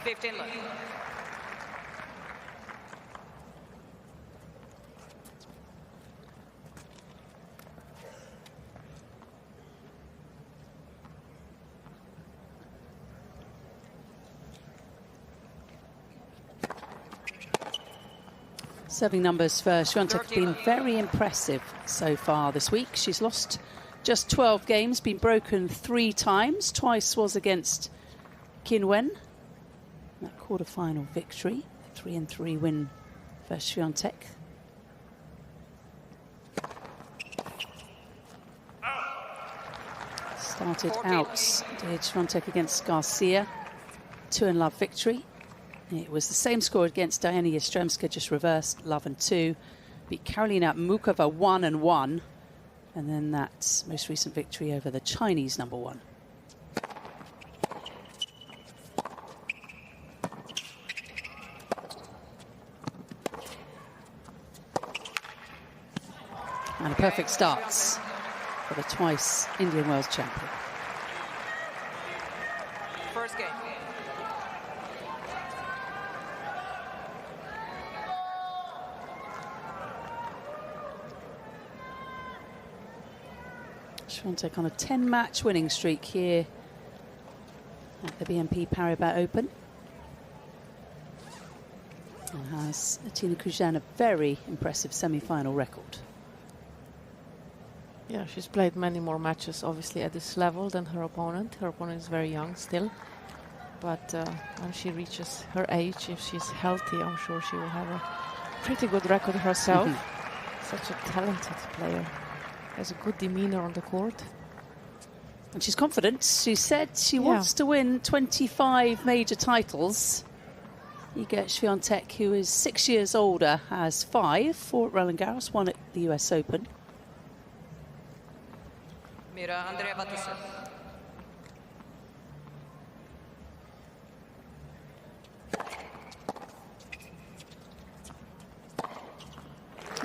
15 left. Serving numbers for Shwiathek have been very impressive so far this week. She's lost just 12 games, been broken 3 times. Twice was against Qinwen. That quarter-final victory, 3-3 win for Shwiathek. Started out, did Shwiathek against Garcia, 2-love victory. It was the same score against Diana Yastremska, just reversed, love and 2. Beat Karolina Mukova 1-1. And then that most recent victory over the Chinese number 1. And a perfect start for the twice Indian World Champion. First game. Shwiathek on a 10-match winning streak here at the BNP Paribas Open. And has Tina Krujan a very impressive semi-final record. Yeah, she's played many more matches, obviously, at this level than her opponent. Her opponent is very young still. But when she reaches her age, if she's healthy, I'm sure she will have a pretty good record herself. Such a talented player. Has a good demeanor on the court. And she's confident. She said she wants to win 25 major titles. Iga Swiatek, who is 6 years older, has 5. 4 at Roland Garros, 1 at the US Open. Mirra Andreeva to serve.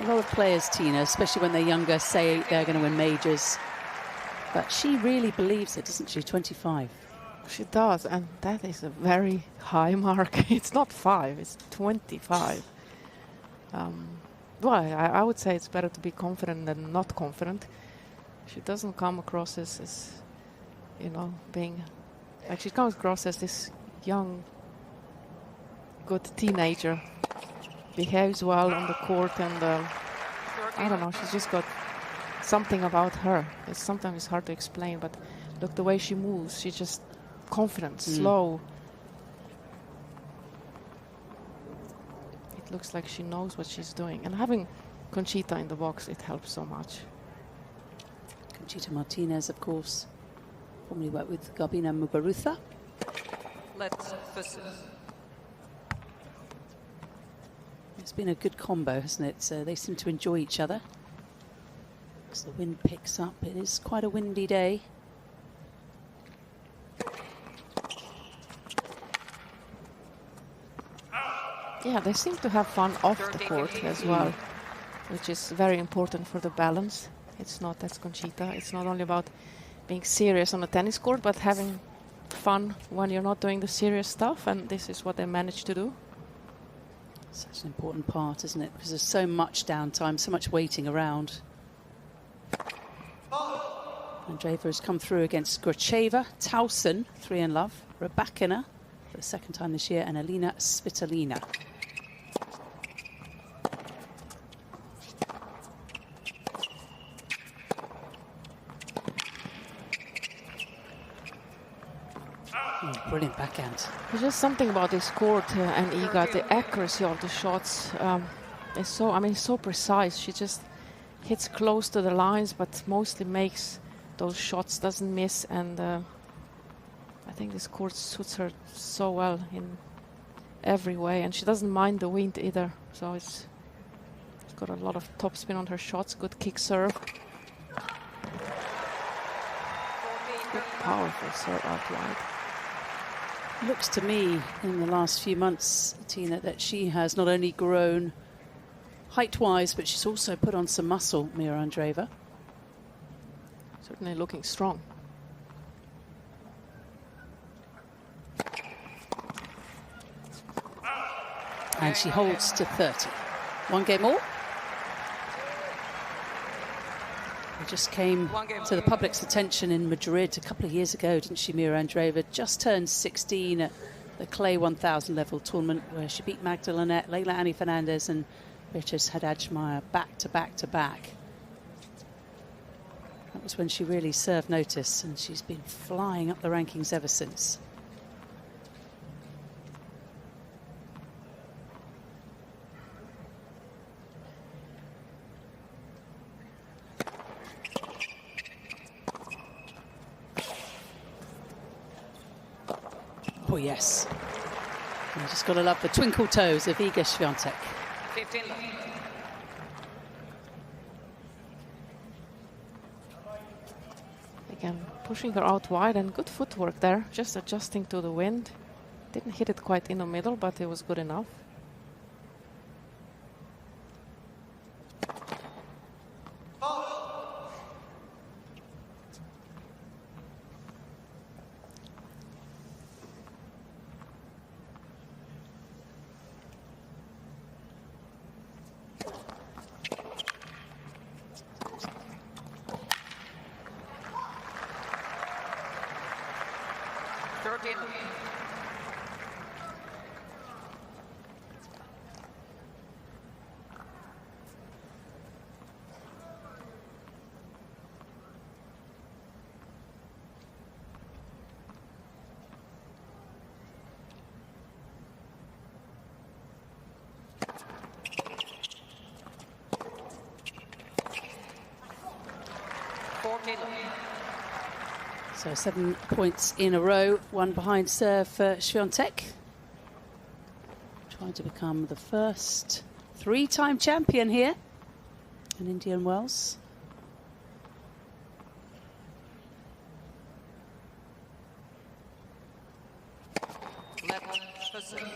A lot of players, Tina, especially when they're younger, say they're going to win majors. But she really believes it, doesn't she? 25. She does, and that is a very high mark. It's not 5, it's 25. Well, I would say it's better to be confident than not confident. She doesn't come across as you know, being... Like, she comes across as this young, good teenager. Behaves well on the court, and I don't know, she's just got something about her. Sometimes it's hard to explain, but look, the way she moves, she's just confident, slow. It looks like she knows what she's doing. And having Conchita in the box, it helps so much. Conchita Martinez, of course, formerly worked with Garbina Muguruza. Let's visit. It's been a good combo, hasn't it? They seem to enjoy each other. As the wind picks up, it is quite a windy day. Yeah, they seem to have fun off the court as well, which is very important for the balance. It's not, that's Conchita, it's not only about being serious on a tennis court, but having fun when you're not doing the serious stuff, and this is what they managed to do. Such an important part, isn't it? Because there's so much downtime, so much waiting around. Andreeva has come through against Gracheva, Towson, 3-love, Rybakina for the 2nd time this year, and Alina Svitolina. Brilliant backhand. There's just something about this court and Iga, the accuracy of the shots is so, I mean, so precise. She just hits close to the lines, but mostly makes those shots, doesn't miss. And I think this court suits her so well in every way. And she doesn't mind the wind either. So it's got a lot of topspin on her shots, good kick serve. Good powerful serve out wide. Looks to me in the last few months, Tina, that she has not only grown height-wise, but she's also put on some muscle, Mirra Andreeva. Certainly looking strong. And she holds to 30. One game all. It just came to the public's attention in Madrid a couple of years ago, didn't she, Mirra Andreeva? Just turned 16 at the Clay 1000 level tournament, where she beat Magdalena, Leila Annie Fernandez and Beatriz Haddad-Schmeier back to back to back. That was when she really served notice, and she's been flying up the rankings ever since. Oh, yes. You just got to love the twinkle toes of Iga Swiatek. 15 love. Again, pushing her out wide, and good footwork there, just adjusting to the wind. Didn't hit it quite in the middle, but it was good enough. So 7 points in a row, one behind serve for Shwiathek. Trying to become the first 3-time champion here in Indian Wells. Left for serve.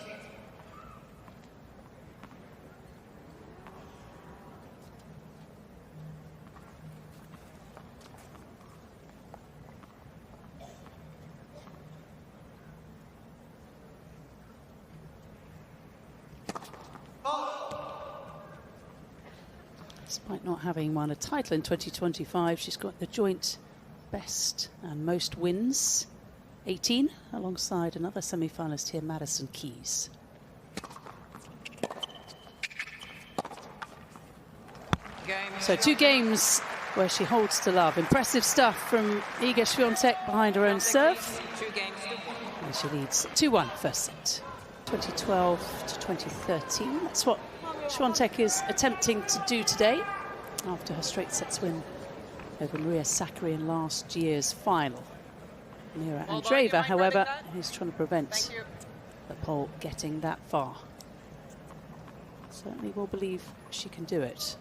Despite not having won a title in 2025, she's got the joint best and most wins, 18, alongside another semi-finalist here, Madison Keys. So 2 games where she holds to love. Impressive stuff from Iga Swiatek behind her own serve. 2 games to 1. And she leads 2-1 first set. 2012 to 2013. That's what Swiatek is attempting to do today after her straight sets win over Maria Sakkari in last year's final. Mirra Andreeva, however, is trying to prevent the pole getting that far. Certainly will believe she can do it.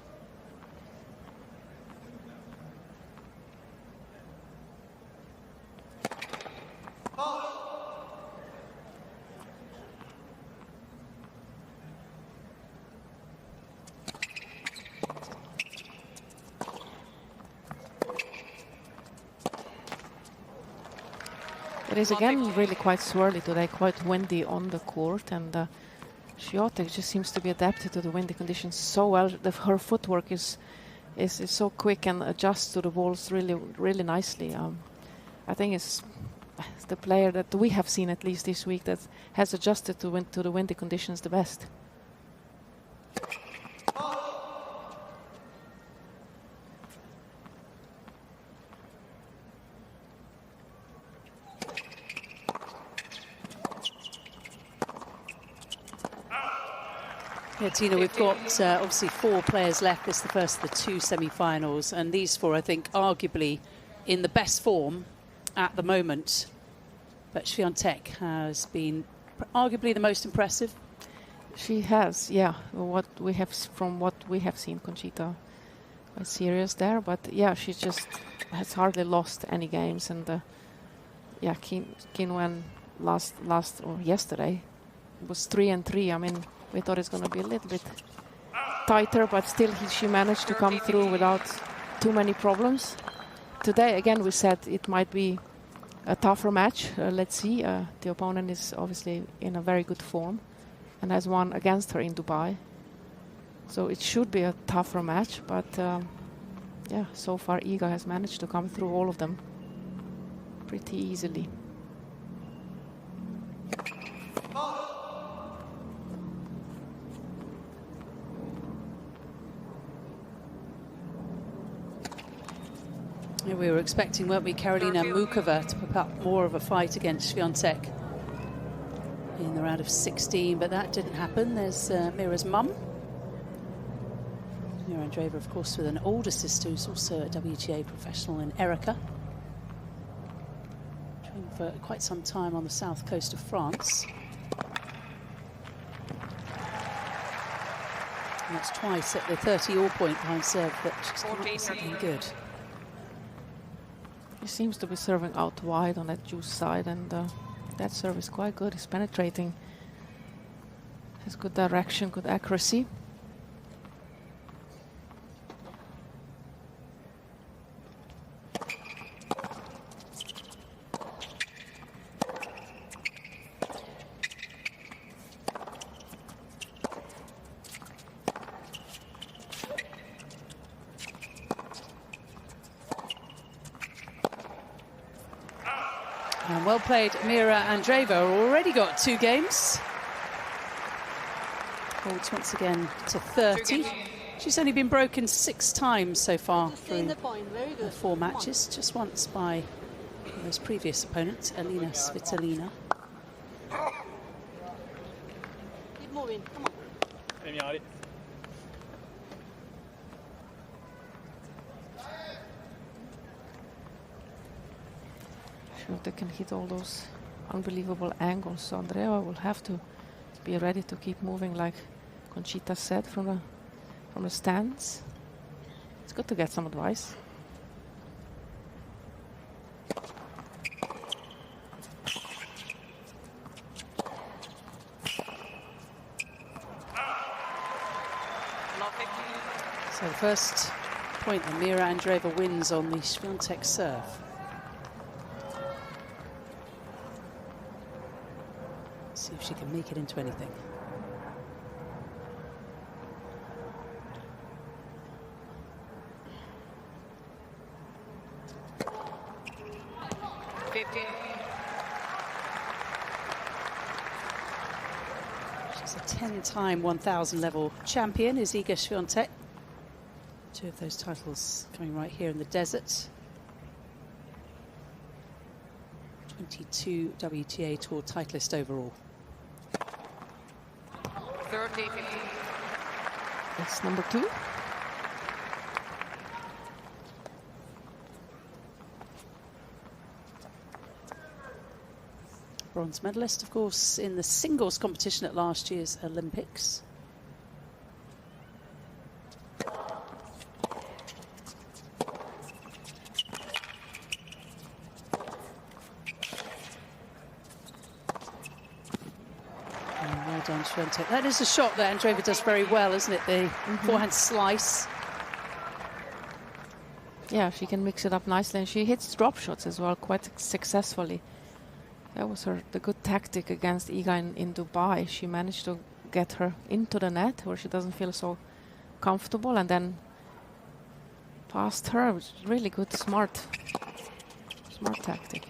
It is again really quite swirly today, quite windy on the court, and Shwiatek just seems to be adapted to the windy conditions so well. Her footwork is so quick and adjusts to the balls really nicely. I think it's the player that we have seen, at least this week, that has adjusted to the windy conditions the best. Yeah, Tina, we've got obviously 4 players left. This is the first of the 2 semi-finals, and these 4, I think, arguably in the best form at the moment. But Shwiatek has been arguably the most impressive. She has, yeah. From what we have seen, Conchita, quite serious there. But yeah, she just has hardly lost any games, and yeah, Qinwen yesterday was 3-3. I mean, we thought it's going to be a little bit tighter, but still she managed to come through without too many problems. Today, again, we said it might be a tougher match. Let's see. The opponent is obviously in a very good form. and has won against her in Dubai. So it should be a tougher match, but yeah, so far Iga has managed to come through all of them pretty easily. Yeah, we were expecting, weren't we, Karolina Muchova to put up more of a fight against Swiatek in the round of 16, but that didn't happen. There's Mirra's mum. Mirra Andreeva, of course, with an older sister who's also a WTA professional, in Erica. Trained for quite some time on the south coast of France. And that's twice at the 30-all point behind serve that she's come up with something good. He seems to be serving out wide on that juice side, and that serve is quite good. He's penetrating. Has good direction, good accuracy. And well played, Mirra Andreeva. Already got 2 games. Holds once again to 30. She's only been broken 6 times so far through the 4 matches. Just once by those previous opponents, Elina Svitolina. Keep moving, come on. They can hit all those unbelievable angles. So Andreeva will have to be ready to keep moving, like Conchita said, from the stands. It's good to get some advice. So the first point that Mirra Andreeva wins on the Shwiatek serve. See if she can make it into anything. She's a 10-time 1,000 level champion, is Iga Swiatek. 2 of those titles coming right here in the desert. 22 WTA Tour titleist overall. 30-15. That's number 2. Bronze medalist, of course, in the singles competition at last year's Olympics. Well done, Shwiatek. That is a shot that Andreeva does very well, isn't it? The forehand slice. Yeah, she can mix it up nicely, and she hits drop shots as well quite successfully. That was the good tactic against Iga in Dubai. She managed to get her into the net where she doesn't feel so comfortable, and then past her. It was really good, smart tactic.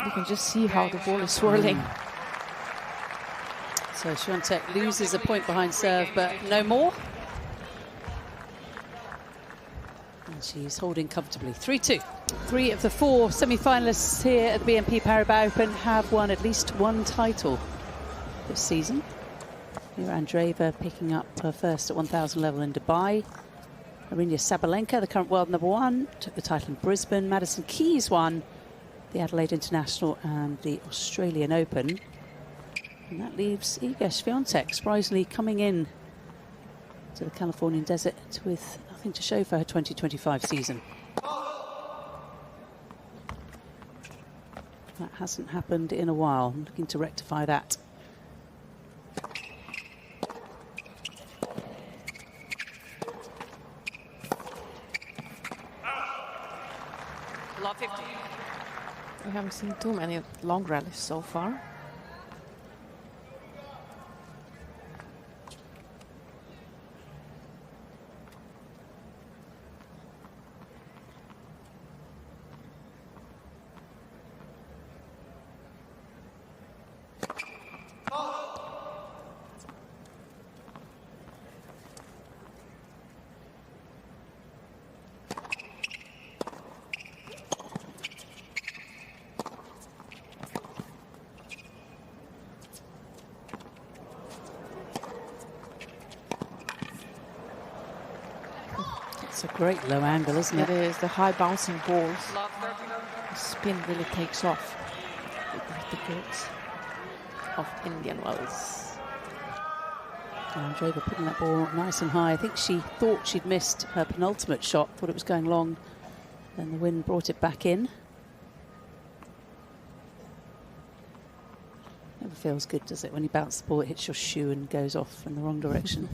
You can just see how the ball is swirling. So Shwiatek loses a point behind serve, but no more. And she's holding comfortably. 3-2. 3 of the 4 semi-finalists here at the BNP Paribas Open have won at least 1 title this season. Mirra Andreeva picking up her first at 1,000 level in Dubai. Aryna Sabalenka, the current world number 1, took the title in Brisbane. Madison Keys won the Adelaide International and the Australian Open. And that leaves Iga Swiatek surprisingly coming in to the Californian desert with nothing to show for her 2025 season. That hasn't happened in a while. I'm looking to rectify that. We have haven't seen too many long rallies so far. It's a great low angle, isn't it? It is. The high bouncing balls. Love 30. The spin really takes off with the goods of Indian Wells. Andreeva putting that ball nice and high. I think she thought she'd missed her penultimate shot, thought it was going long. Then the wind brought it back in. Never feels good, does it? When you bounce the ball, it hits your shoe and goes off in the wrong direction.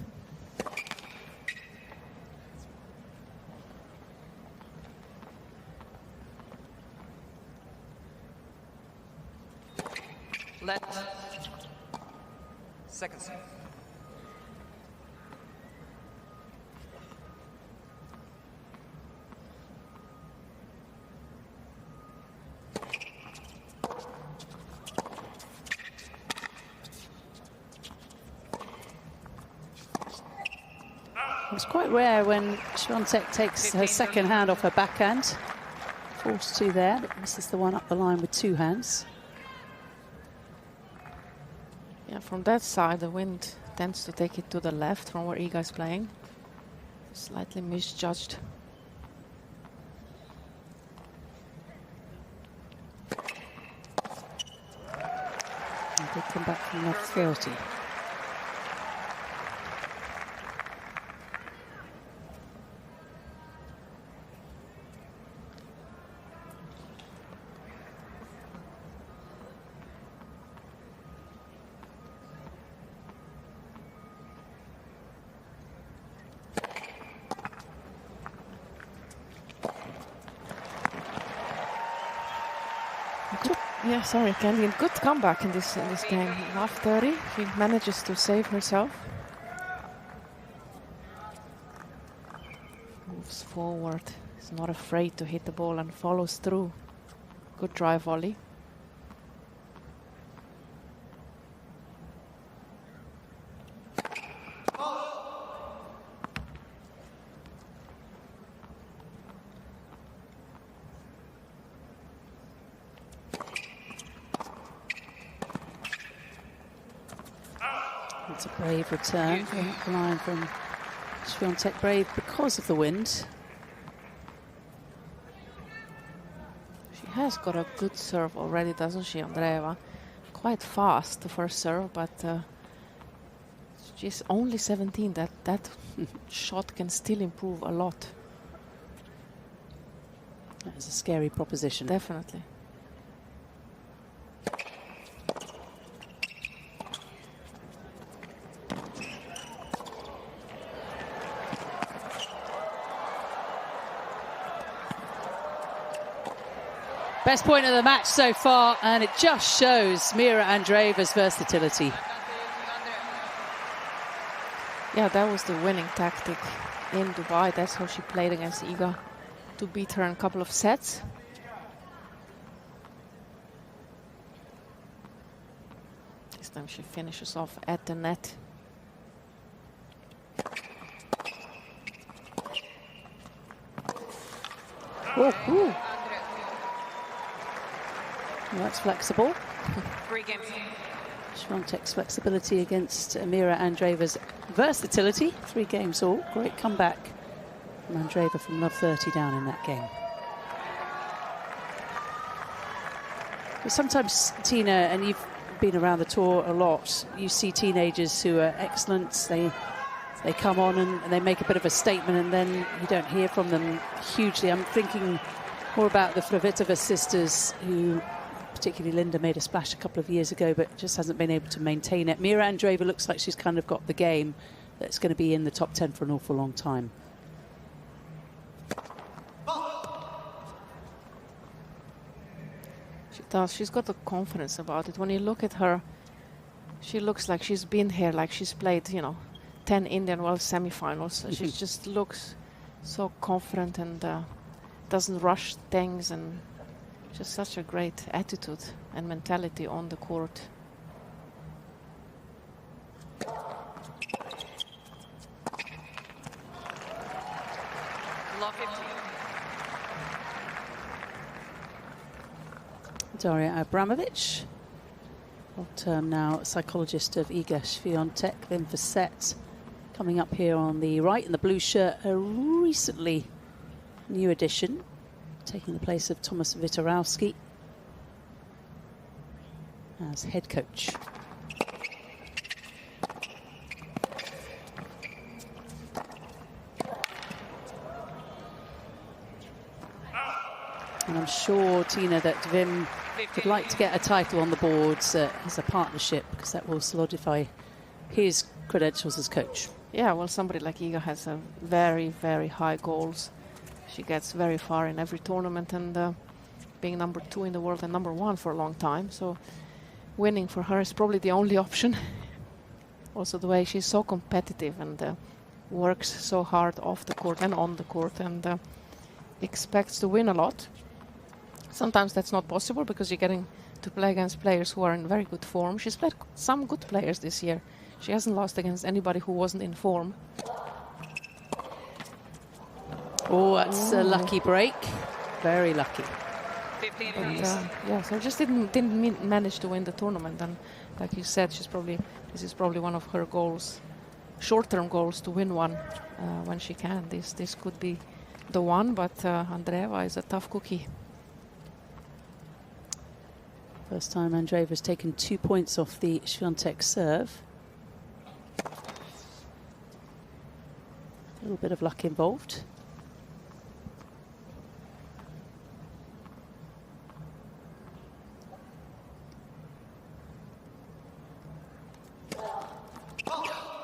Let. Second set. It's quite rare when Swiatek takes her second hand off her backhand. Forced to there, but misses the one up the line with two hands. Yeah, from that side, the wind tends to take it to the left from where Iga is playing. Slightly misjudged. And they come back from left 30. Yeah, sorry, Candy. Good comeback in this game. Love 30. She manages to save herself. Moves forward. Is not afraid to hit the ball and follows through. Good drive volley. It's a brave return from the line from Shwiathek. Brave because of the wind. She has got a good serve already, doesn't she, Andreeva? Quite fast, the first serve, but she's only 17. That shot can still improve a lot. That is a scary proposition. Definitely. Best point of the match so far, and it just shows Mirra Andreeva's versatility. Yeah, that was the winning tactic in Dubai. That's how she played against Iga, to beat her in a couple of sets. This time she finishes off at the net. Ooh. Well, that's flexible. 3 games. Shwiatek's flexibility against Mirra Andreeva's versatility. 3 games all. Great comeback from Andreeva from love 30 down in that game. But sometimes, Tina, and you've been around the tour a lot, you see teenagers who are excellent. They come on and they make a bit of a statement, and then you don't hear from them hugely. I'm thinking more about the Flavitova sisters, who, particularly Linda, made a splash a couple of years ago, but just hasn't been able to maintain it. Mirra Andreeva looks like she's kind of got the game that's going to be in the top 10 for an awful long time. She does. She's got the confidence about it. When you look at her, she looks like she's been here, like she's played, 10 Indian Wells semifinals. She just looks so confident and doesn't rush things, and just such a great attitude and mentality on the court. Love 15. Daria Abramovic, long-term now psychologist of Iga Swiatek, then for set. Coming up here on the right in the blue shirt, a recently new addition, taking the place of Thomas Witorowski as head coach. And I'm sure, Tina, that Wim would like to get a title on the boards as a partnership, because that will solidify his credentials as coach. Yeah, well, somebody like Iga has a very, very high goals. She gets very far in every tournament, and being number 2 in the world and number 1 for a long time. So winning for her is probably the only option. Also the way she's so competitive and works so hard off the court and on the court, and expects to win a lot. Sometimes that's not possible because you're getting to play against players who are in very good form. She's played some good players this year. She hasn't lost against anybody who wasn't in form. Oh, that's a lucky break. Very lucky. 15 And, apiece. yeah, so just didn't manage to win the tournament. And like you said, this is probably one of her goals, short-term goals, to win one when she can. This could be the one, but Andreeva is a tough cookie. First time Andreeva's taken 2 points off the Shwiatek serve. A little bit of luck involved.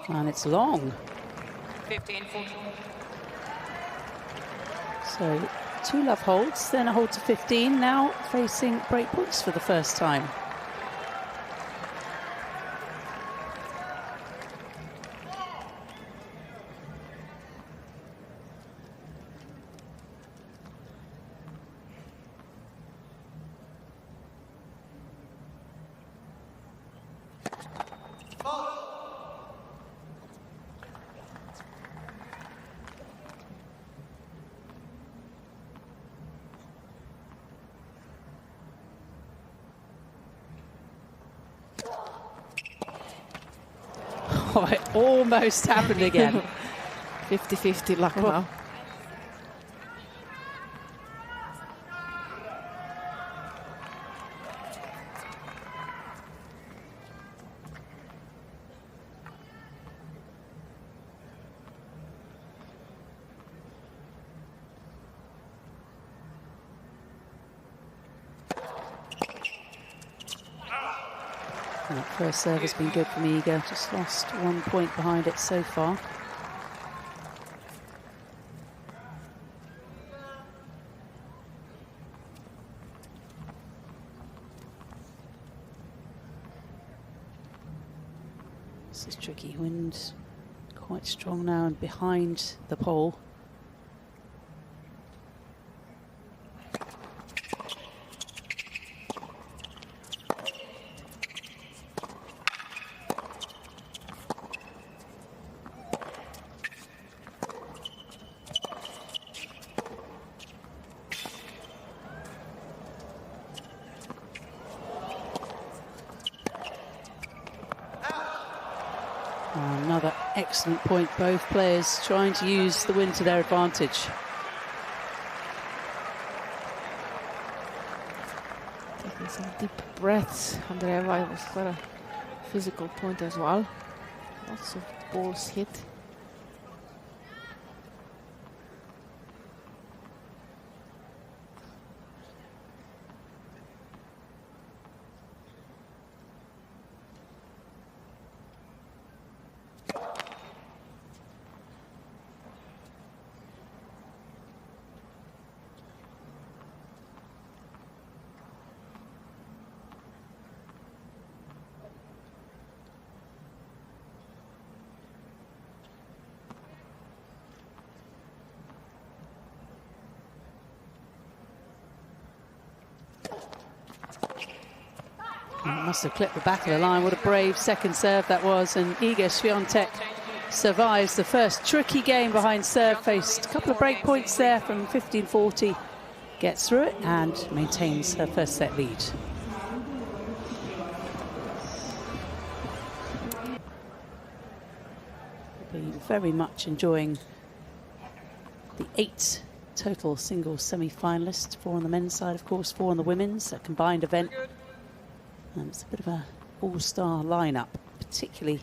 And it's long. 15, 14. So 2 love holds, then a hold to 15, now facing break points for the first time. Oh, it almost happened again. 50-50 luck now. That first serve has been good from Iga, just lost 1 point behind it so far. This is tricky. Wind quite strong now and behind the pole. Another excellent point, both players trying to use the wind to their advantage. Taking some deep breaths. Andreeva was quite a physical point as well. Lots of balls hit. Must have clipped the back of the line. What a brave second serve that was. And Iga Swiatek survives the first tricky game behind serve. Faced a couple of break points there from 15-40. Gets through it and maintains her first set lead. Been very much enjoying the 8 total singles semi-finalists. 4 on the men's side, of course, 4 on the women's. A combined event. And it's a bit of a all-star lineup, particularly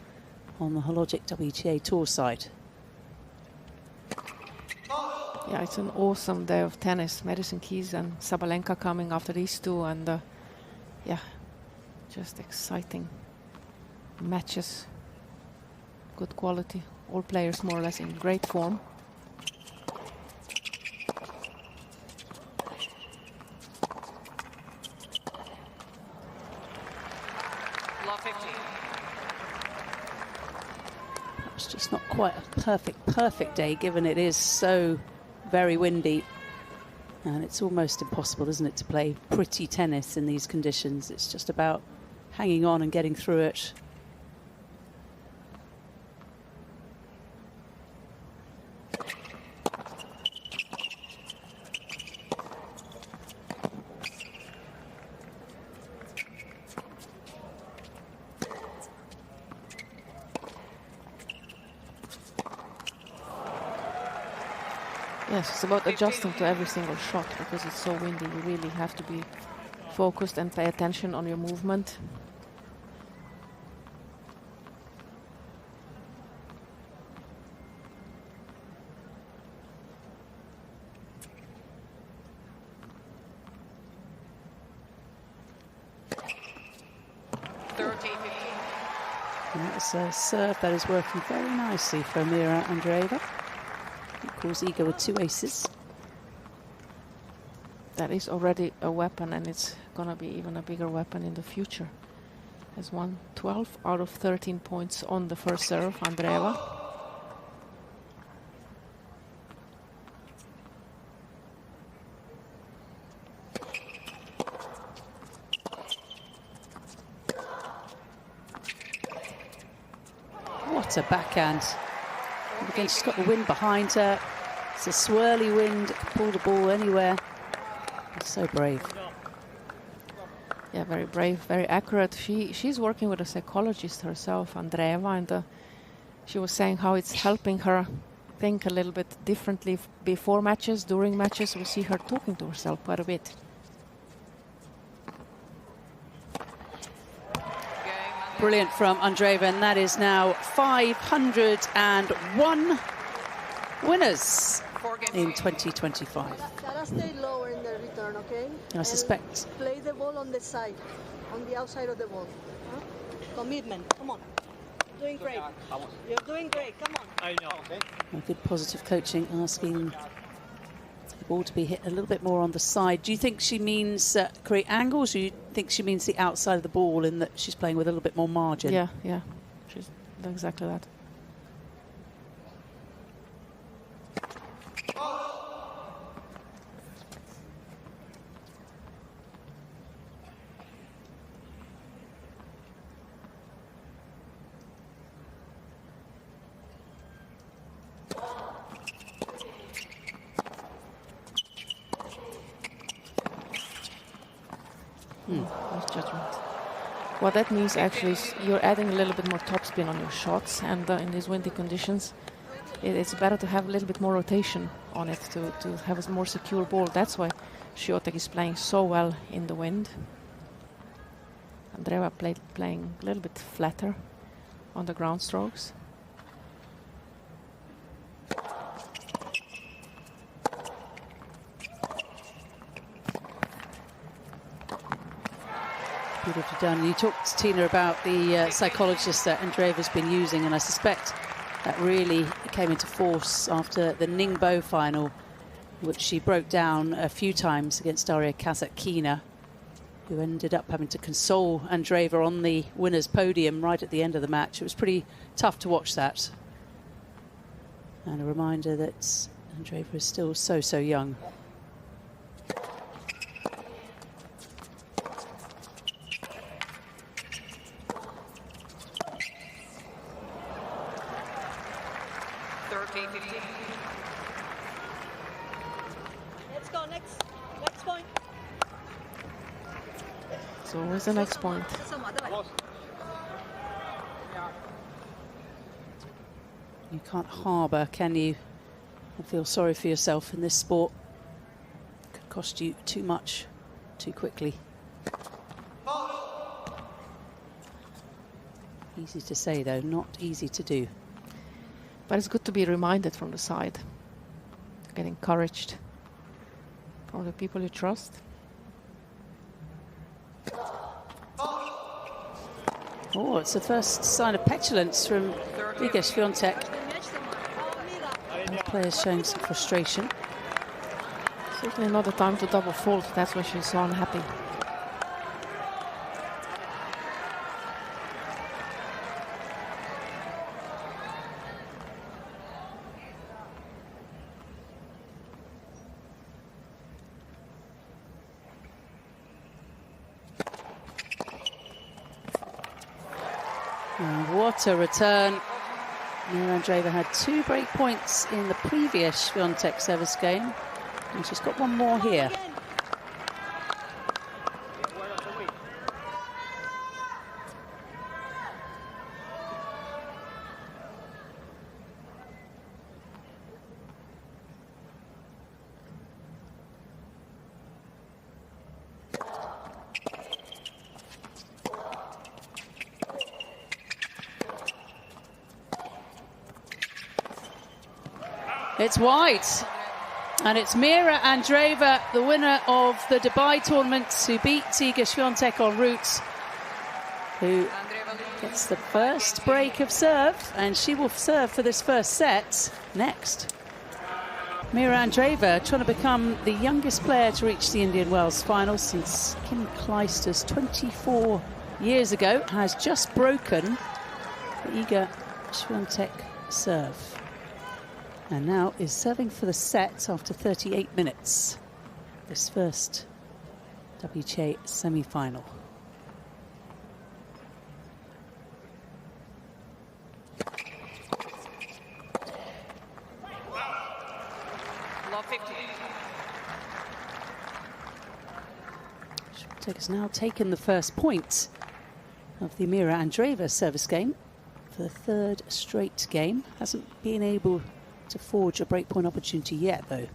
on the Hologic WTA Tour side. Yeah, it's an awesome day of tennis. Madison Keys and Sabalenka coming after these two, and yeah, just exciting matches. Good quality. All players more or less in great form. It's just not quite a perfect day, given it is so very windy. And it's almost impossible, isn't it, to play pretty tennis in these conditions. It's just about hanging on and getting through it. Yes, it's about adjusting to every single shot because it's so windy. You really have to be focused and pay attention on your movement. And that's a serve that is working very nicely for Mirra Andreeva. Of course, Iga with 2 aces. That is already a weapon, and it's going to be even a bigger weapon in the future. Has won 12 out of 13 points on the first serve, Andreeva. What a backhand. And again, she's got the wind behind her. It's a swirly wind, it can pull the ball anywhere. It's so brave. Yeah, very brave, very accurate. She's working with a psychologist herself, Andreeva, and she was saying how it's helping her think a little bit differently before matches, during matches. We see her talking to herself quite a bit. Brilliant from Andreeva, and that is now 501 winners in 2025. Gotta stay lower in the return, okay? I suspect. Play the ball on the side, on the outside of the ball. Huh? Commitment, come on. Doing great. You're doing great, come on. I know, okay? Good positive coaching, asking the ball to be hit a little bit more on the side. Do you think she means create angles, or do you think she means the outside of the ball in that she's playing with a little bit more margin? Yeah, yeah, she's exactly that. Nice judgment. What that means actually is you're adding a little bit more topspin on your shots, and in these windy conditions, it's better to have a little bit more rotation on it to have a more secure ball. That's why Shwiathek is playing so well in the wind. Andreeva playing a little bit flatter on the ground strokes. Beautifully done. You talked to Tina about the psychologist that Andreeva's been using, and I suspect that really came into force after the Ningbo final, which she broke down a few times against Daria Kasatkina, who ended up having to console Andreeva on the winner's podium right at the end of the match. It was pretty tough to watch that. And a reminder that Andreeva is still so young. 30, 15. Let's go, next point. So where's the next point? You can't harbour, can you? And feel sorry for yourself in this sport. Could cost you too much, too quickly. Easy to say, though, not easy to do. But it's good to be reminded from the side. Get encouraged from the people you trust. Oh, it's the first sign of petulance from Iga Swiatek. Players showing some frustration. Certainly not the time to double fault. That's why she's so unhappy. And what a return. Mirra Andreeva had 2 break points in the previous Swiatek service game, and she's got one more here. It's white, and it's Mirra Andreeva, the winner of the Dubai tournament, who beat Iga Swiatek en route, who gets the first break of serve, and she will serve for this first set next. Mirra Andreeva trying to become the youngest player to reach the Indian Wells final since Kim Clijsters 24 years ago, has just broken the Iga Swiatek serve. And now is serving for the set after 38 minutes. This first WTA semi-final. Love 50. Shwiathek has now taken the first point of the Mirra Andreeva service game for the 3rd straight game. Hasn't been able to forge a breakpoint opportunity yet, though.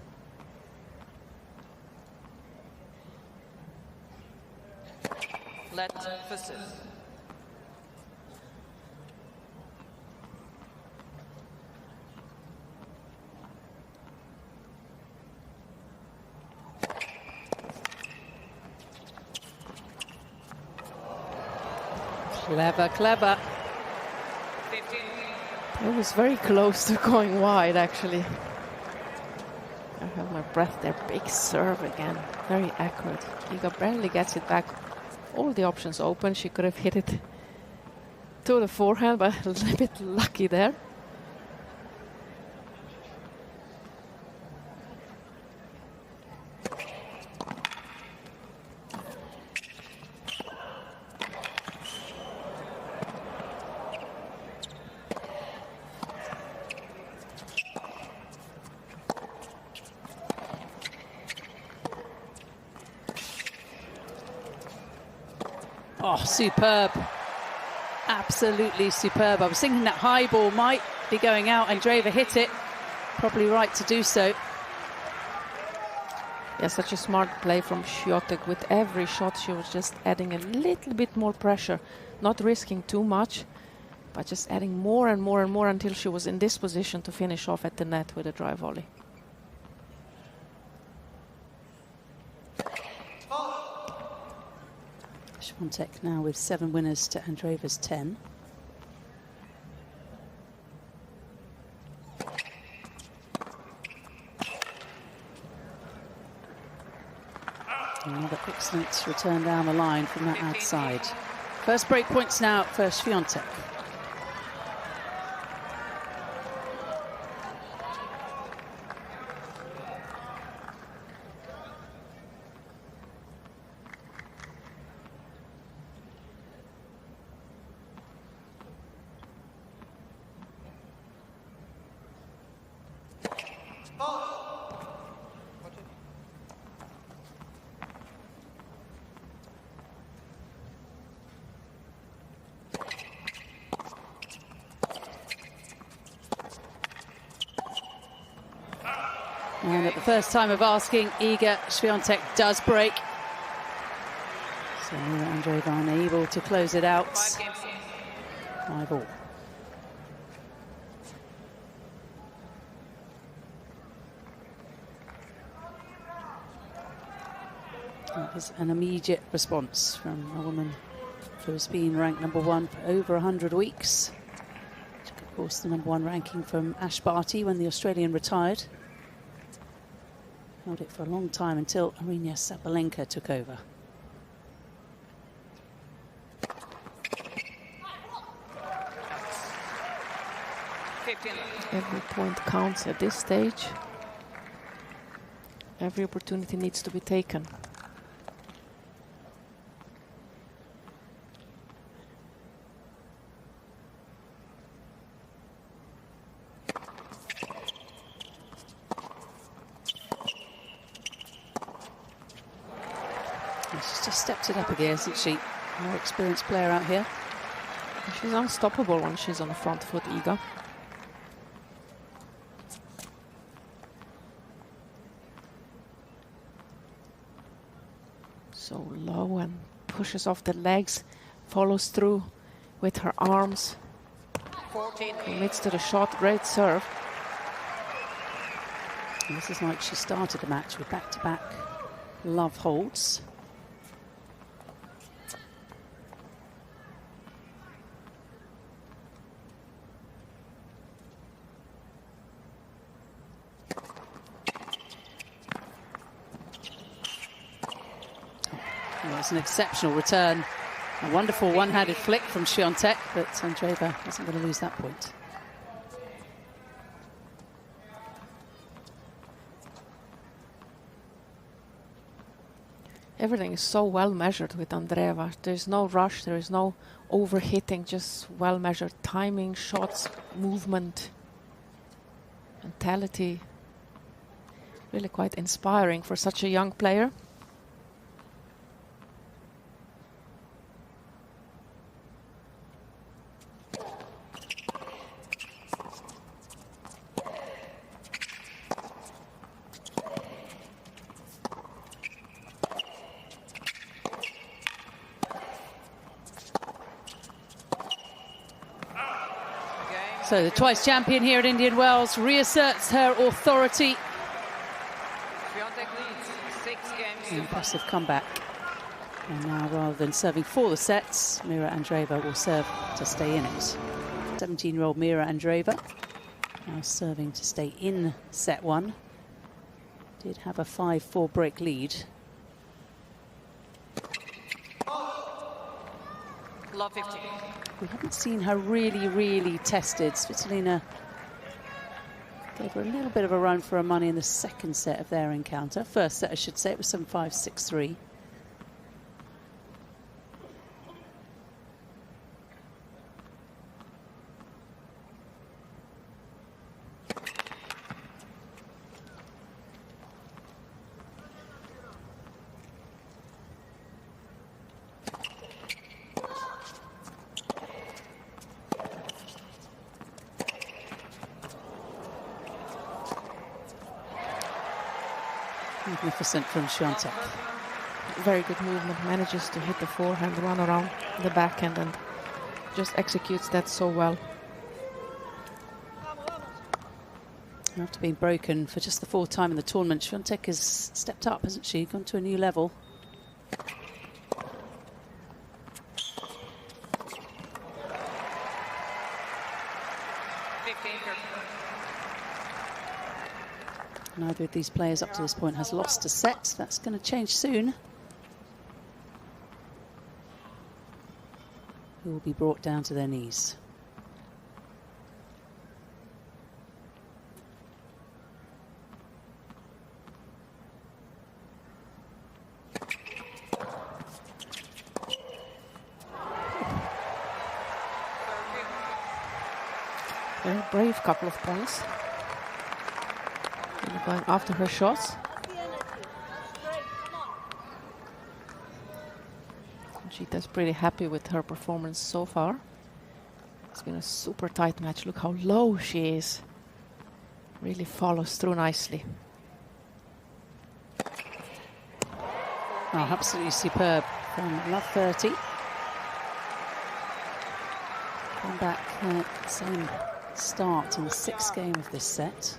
Let Fusil. Clever, clever. 15. It was very close to going wide, actually. I held my breath there. Big serve again. Very accurate. Iga barely gets it back. All the options open. She could have hit it to the forehand, but a little bit lucky there. Oh, superb. Absolutely superb. I was thinking that high ball might be going out. Andreeva hit it. Probably right to do so. Yeah, such a smart play from Shwiathek. With every shot, she was just adding a little bit more pressure. Not risking too much, but just adding more and more and more until she was in this position to finish off at the net with a drive volley. Swiatek now with 7 winners to Andreeva's 10. Another excellent return down the line from that outside. First break points now for Swiatek. And at the first time of asking, Iga Swiatek does break. So Mirra Andreeva unable to close it out. 5-all. That is an immediate response from a woman who's been ranked #1 for over 100 weeks. Took, of course, the #1 ranking from Ash Barty when the Australian retired. Held it for a long time until Aryna Sabalenka took over. Every point counts at this stage. Every opportunity needs to be taken. She's just stepped it up again, hasn't she? More experienced player out here. She's unstoppable when she's on the front foot, Iga. So low and pushes off the legs, follows through with her arms. 14. Commits to the shot, great serve. And this is like she started the match with back-to-back love holds. Well, it's an exceptional return. A wonderful one-handed flick from Shwiathek, but Andreeva isn't going to lose that point. Everything is so well measured with Andreeva. There's no rush, there is no overhitting, just well measured timing, shots, movement, mentality. Really quite inspiring for such a young player. So the twice champion here at Indian Wells reasserts her authority. Shwiathek leads 6 games. An impressive comeback. And now, rather than serving for the sets, Mirra Andreeva will serve to stay in it. 17-year-old Mirra Andreeva now serving to stay in set 1. Did have a 5-4 break lead. Love 15. We haven't seen her really tested. Svitolina gave her a little bit of a run for her money in the second set of their encounter. First set, I should say, it was 7-5, 6-3. Magnificent from Shwiathek. Very good movement, manages to hit the forehand, run around the backhand and just executes that so well. After being broken for just the 4th time in the tournament, Shwiathek has stepped up, hasn't she? Gone to a new level. Neither of these players up to this point has lost a set. That's going to change soon. Who will be brought down to their knees. Very brave couple of points. Really going after her shots. Gita's pretty happy with her performance so far. It's been a super tight match. Look how low she is. Really follows through nicely. Oh, absolutely superb from love 30. Come back, same start in the 6th game of this set.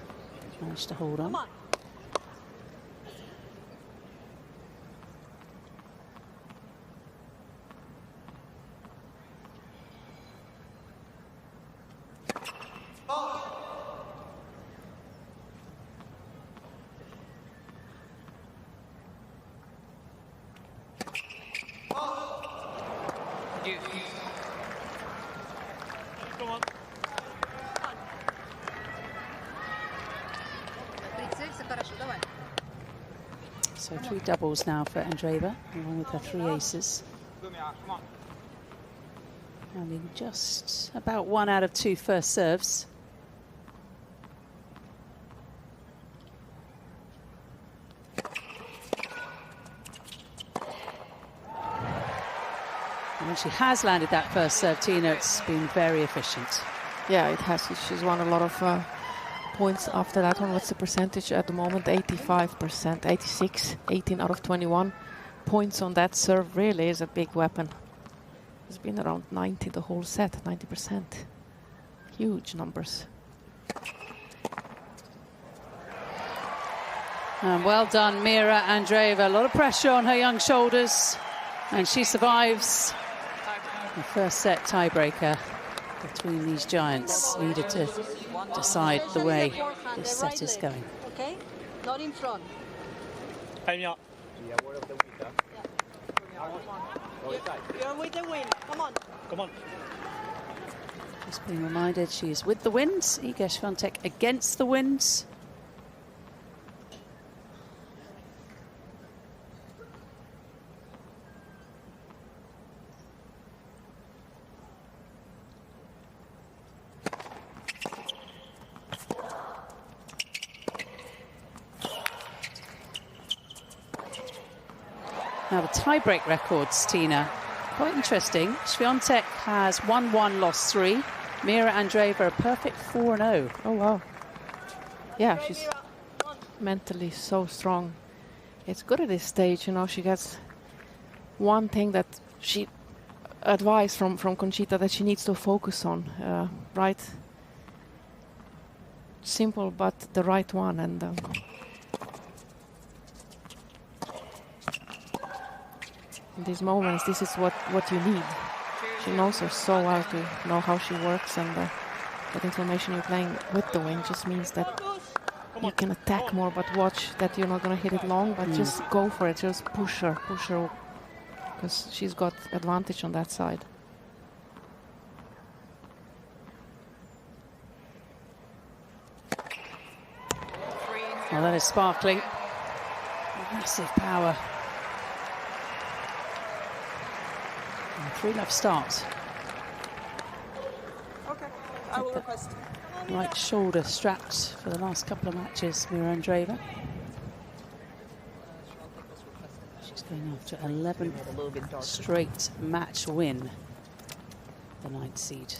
Managed to hold on. Come on. So 3 doubles now for Andreeva, along with her 3 aces. Having just about 1 out of 2 first serves. And when she has landed that first serve, Tina, it's been very efficient. Yeah, it has. She's won a lot of points after that one. What's the percentage at the moment? 85%, 86, 18 out of 21 points on that serve. Really is a big weapon. It's been around 90 the whole set, 90%. Huge numbers. And well done, Mirra Andreeva. A lot of pressure on her young shoulders, and she survives. The first set tiebreaker between these giants needed to decide the way this set is going. Okay? Not in front. You're You're with the wind. Come on. Come on. Just being reminded she is with the winds. Iga Swiatek against the winds. Now the tie-break records, Tina, quite interesting. Shwiathek has 1-1, lost 3. Mirra Andreeva a perfect 4-0. Oh, wow. Yeah, she's mentally so strong. It's good at this stage, you know. She gets one thing that she advised from Conchita that she needs to focus on, right? Simple, but the right one. And in these moments, this is what you need. She knows her so well to know how she works, and that information you're playing with the wind just means that you can attack more, but watch that you're not going to hit it long, but just go for it. Just push her, because she's got advantage on that side. Well, that is sparkling. Massive power. 3-love start. Okay. I will request. Right shoulder strapped for the last couple of matches, Mirra Andreeva. She's going after 11th straight match win, the 9th seed.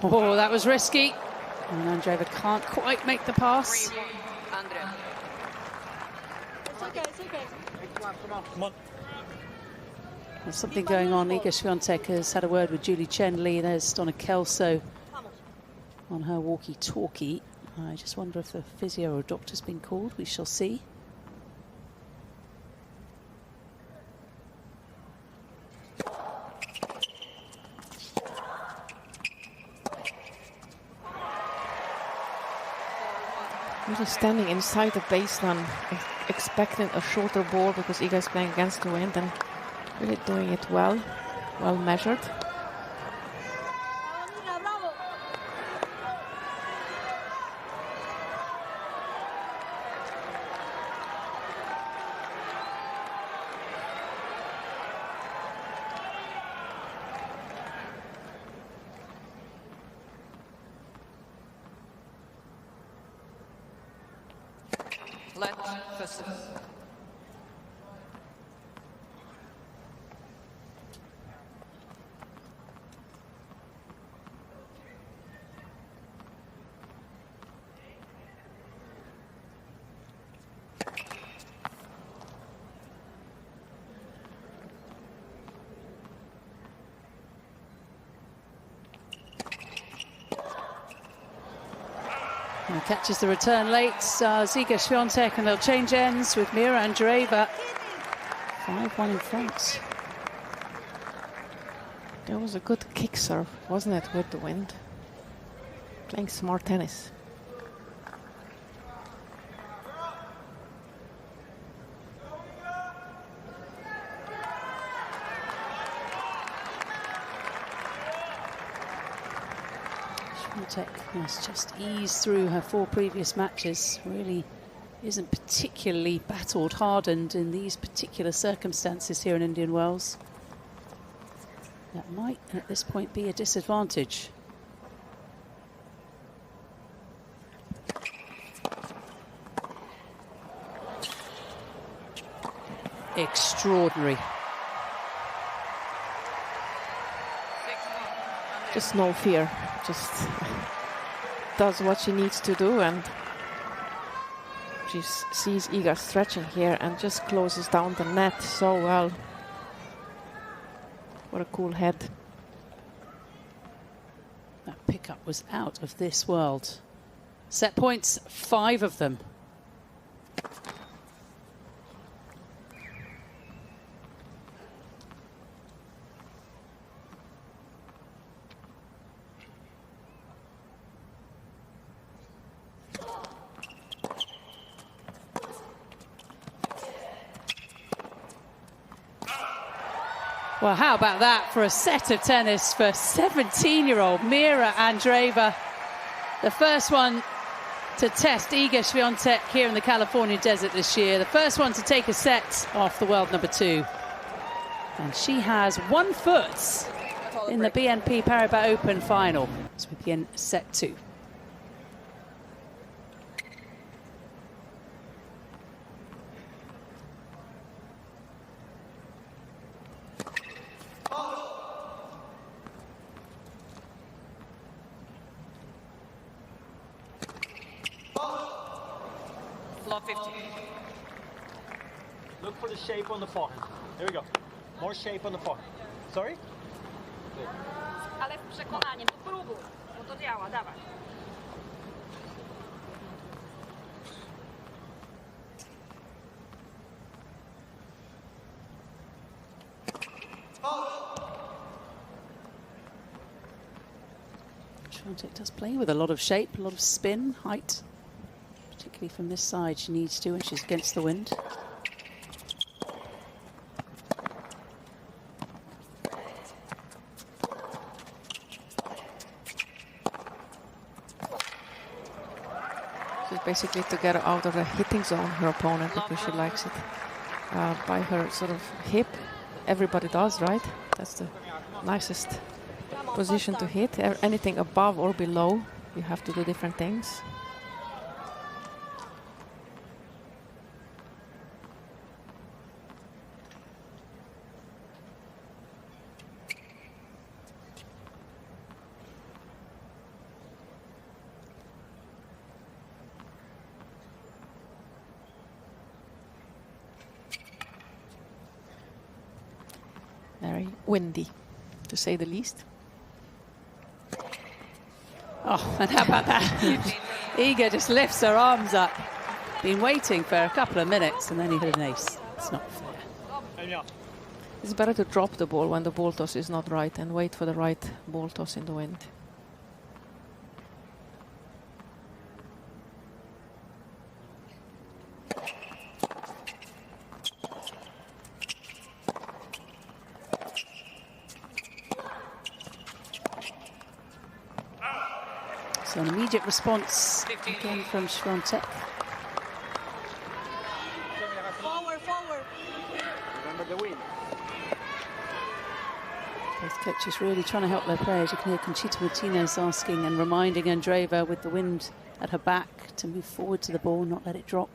Oh, that was risky. And Andreeva can't quite make the pass. It's okay, it's okay. Come on. There's something going on. Iga Swiatek has had a word with Julie Chen-Lee. There's Donna Kelso on her walkie-talkie. I just wonder if the physio or doctor's been called. We shall see. Really standing inside the baseline, expecting a shorter ball because Iga is playing against the wind, and really doing it well measured. And catches the return late, Iga Swiatek, and they'll change ends with Mirra Andreeva 5-1 in front. There was a good kick serve, wasn't it, with the wind? Playing smart tennis. Shwiatek has just eased through her 4 previous matches. Really isn't particularly battled, hardened in these particular circumstances here in Indian Wells. That might, at this point, be a disadvantage. Extraordinary. Just no fear. Just does what she needs to do, and she sees Iga stretching here and just closes down the net so well. What a cool head. That pickup was out of this world. Set points, 5 of them. Well, how about that for a set of tennis for 17-year-old Mirra Andreeva. The first one to test Iga Swiatek here in the California desert this year. The first one to take a set off the world number 2. And she has 1 foot in the BNP Paribas Open final. As we begin set 2. Love 15. Look for the shape on the forehand. Here we go. More shape on the forehand. Sorry? Ale z przekonaniem, spróbuj, bo to działa, dawaj. Shwiatek does play with a lot of shape, a lot of spin, height. Particularly from this side, she needs to when she's against the wind. She's basically to get out of the hitting zone, her opponent, because she likes it. By her sort of hip, everybody does, right? That's the nicest position to hit. Anything above or below, you have to do different things. Very windy, to say the least. Oh, and how about that? Iga just lifts her arms up. Been waiting for a couple of minutes and then he hit an ace. It's not fair. It's better to drop the ball when the ball toss is not right and wait for the right ball toss in the wind. So an immediate response again from Shwiatek. Forward, forward. Remember the win. Both coaches really trying to help their players. You can hear Conchita Martinez asking and reminding Andreeva with the wind at her back to move forward to the ball, not let it drop.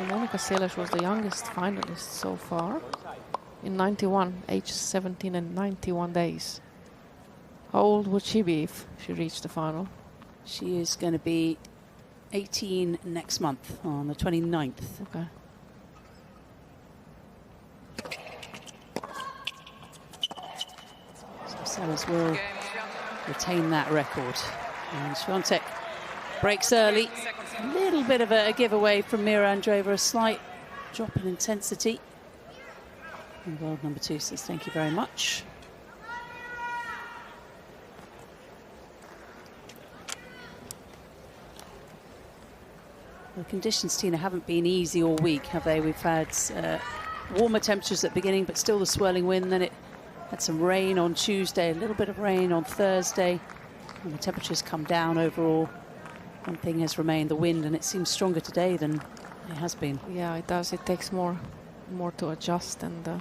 Monica Seles was the youngest finalist so far in 91, age 17 and 91 days. How old would she be if she reached the final? She is going to be 18 next month on the 29th. Okay. So Sellers will retain that record. And Shwiathek breaks early. A little bit of a giveaway from Mirra Andreeva, a slight drop in intensity. And world number 2 says thank you very much. The conditions, Tina, haven't been easy all week, have they? We've had warmer temperatures at the beginning, but still the swirling wind. Then it had some rain on Tuesday, a little bit of rain on Thursday. And the temperatures come down overall. One thing has remained, the wind, and it seems stronger today than it has been. Yeah, it does. It takes more to adjust, and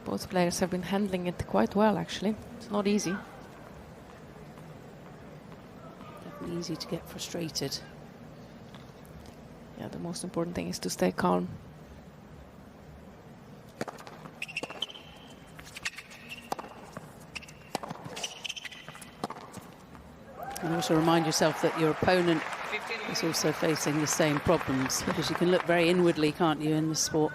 both players have been handling it quite well, actually. It's not easy. Definitely easy to get frustrated. Yeah, the most important thing is to stay calm. And also remind yourself that your opponent is also facing the same problems, because you can look very inwardly, can't you, in this sport?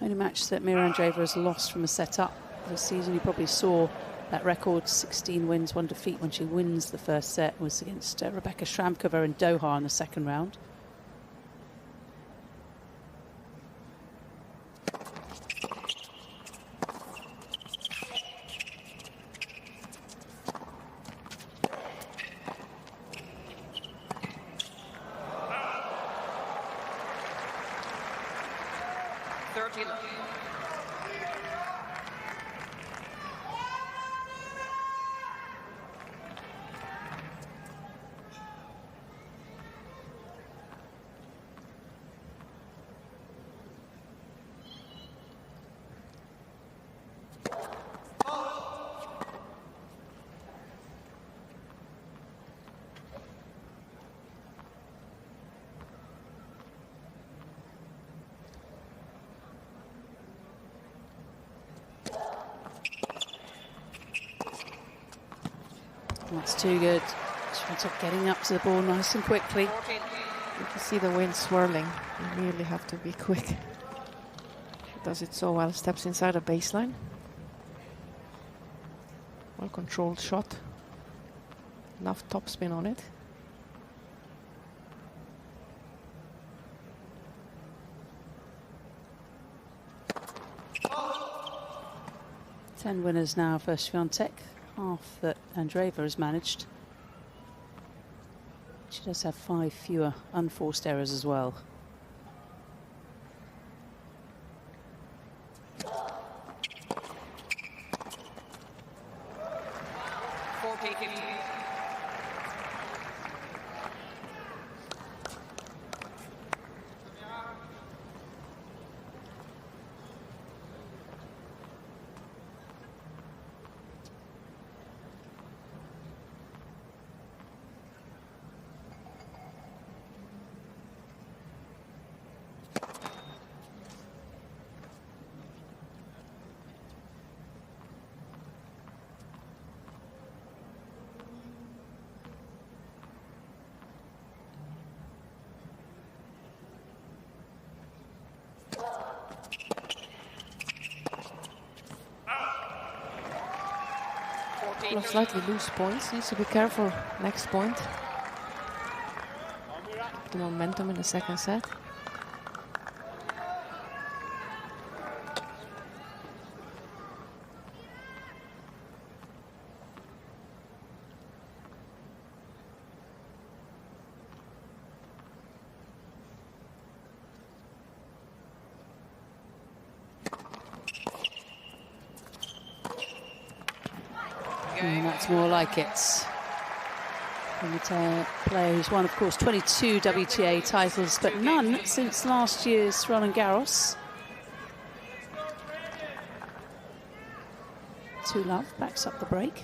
Only match that Mirra Andreeva has lost from a set-up this season. You probably saw that record, 16 wins, 1 defeat, when she wins the first set, was against Rebecca Shramkova in Doha in the second round. That's too good. Shwiathek getting up to the ball nice and quickly. You can see the wind swirling. You really have to be quick. She does it so well. Steps inside a baseline. Well controlled shot. Enough topspin on it. Ten winners now for Shwiathek. Half that Andreeva has managed. She does have 5 fewer unforced errors as well. Slightly loose points. Needs to be careful next point. The momentum in the second set. And that's more like it. from the player who's won, of course, 22 WTA titles, but none since last year's Roland Garros. 2-love backs up the break.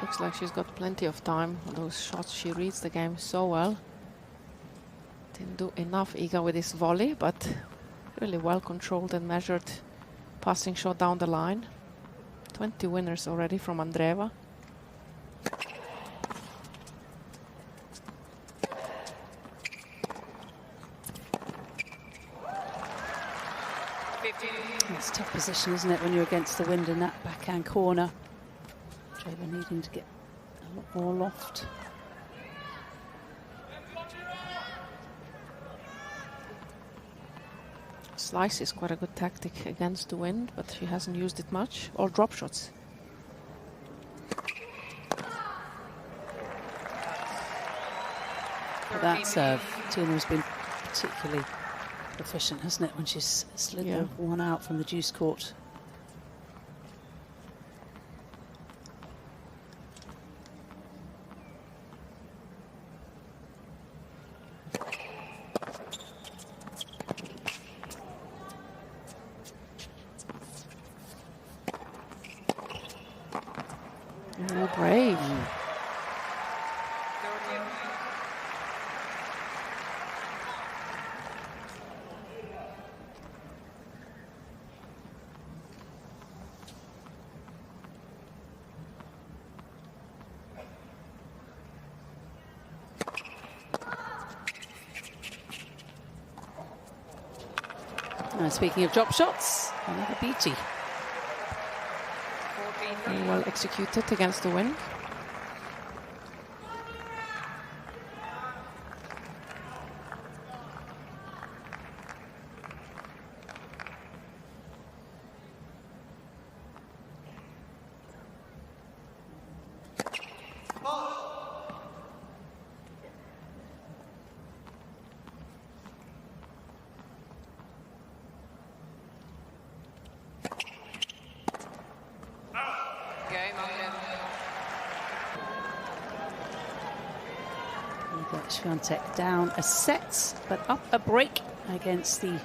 Looks like she's got plenty of time on those shots. She reads the game so well. Didn't do enough, Iga, with his volley, but really well controlled and measured passing shot down the line. 20 winners already from Andreeva. It's a tough position, isn't it, when you're against the wind in that backhand corner. Andreeva needing to get a lot more loft. Slice is quite a good tactic against the wind, but she hasn't used it much. All drop shots. But that serve, Tina's been particularly proficient, hasn't it, when she's slid the one out from the deuce court. Oh, brave. Speaking of drop shots, another beauty. Very well executed against the wind. Shwiathek down a set, but up a break against the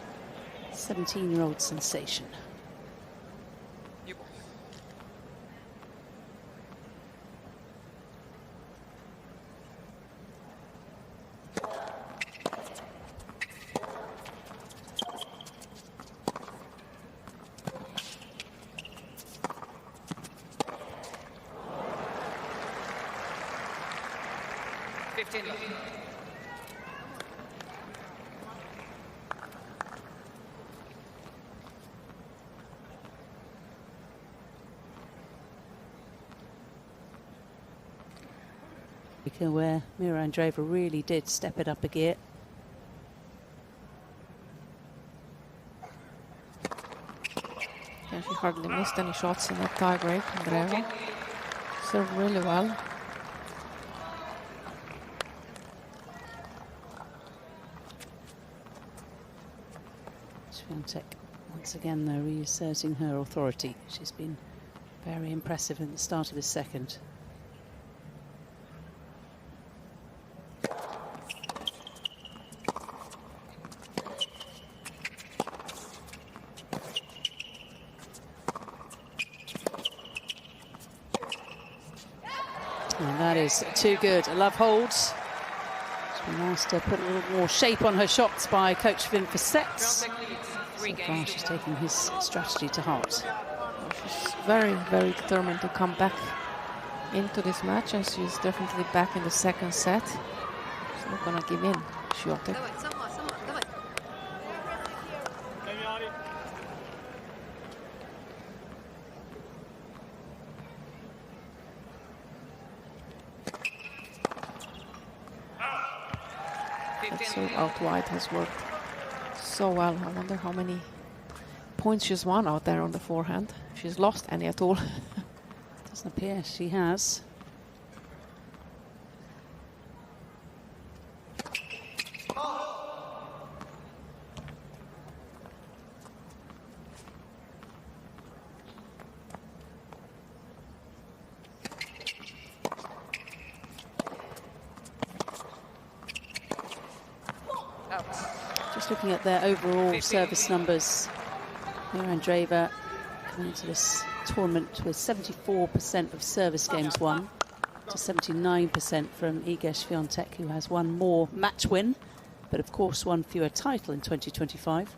17-year-old sensation. Where Mirra Andreeva really did step it up a gear. Yeah, she hardly missed any shots in that tiebreak. Andreeva served really well. Shwiathek once again, though, reasserting her authority. She's been very impressive in the start of this second. And that is too good. A love holds. She's been asked to put a little more shape on her shots by Coach Vin for sets. So far, she's taking his strategy to heart. She's very, very determined to come back into this match, and she's definitely back in the second set. She's not going to give in. Shwiathek. That serve out wide has worked so well. I wonder how many points she's won out there on the forehand. If she's lost any at all. Doesn't appear she has. Just looking at their overall service numbers, Mirra Andreeva coming into this tournament with 74% of service games won to 79% from Iga Swiatek, who has one more match win, but of course one fewer title in 2025.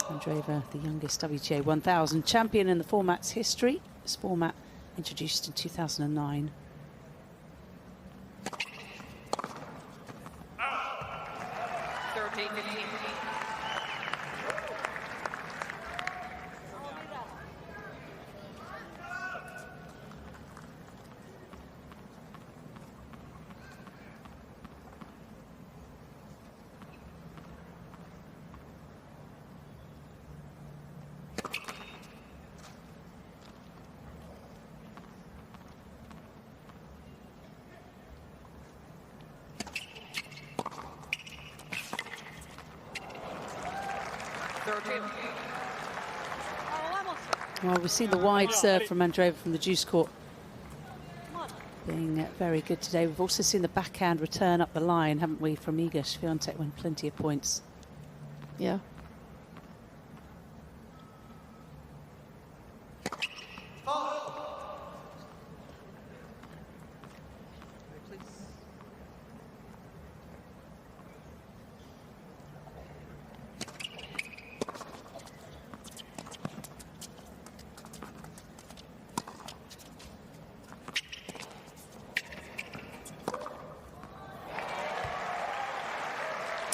Andreeva, the youngest WTA 1000 champion in the format's history. This format introduced in 2009. Well, we've seen the wide serve from Andreeva from the juice court being very good today. We've also seen the backhand return up the line, haven't we, from Iga Swiatek, win plenty of points. Yeah.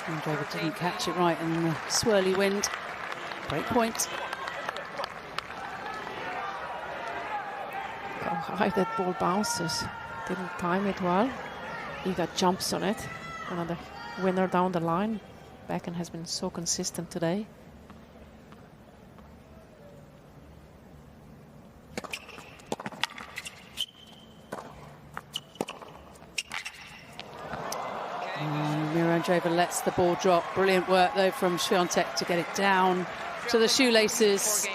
Andreeva didn't catch it right in the swirly wind. Break point. How high that ball bounces. Didn't time it well. Iga jumps on it. Another winner down the line. Backhand has been so consistent today. Mirra Andreeva lets the ball drop. Brilliant work though from Shwiathek to get it down to the shoelaces.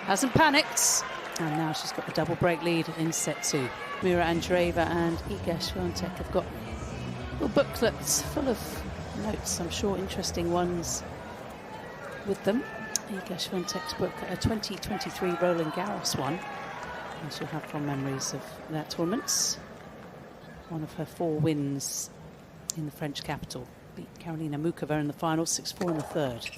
Hasn't panicked. And now she's got the double break lead in set 2. Mirra Andreeva and Iga Swiatek have got little booklets full of notes, I'm sure interesting ones with them. Iga Swiatek's book, a 2023 Roland Garros one. And she'll have fond memories of that tournament. One of her 4 wins in the French capital. Beat Karolina Muchova in the final, 6-4 in the third.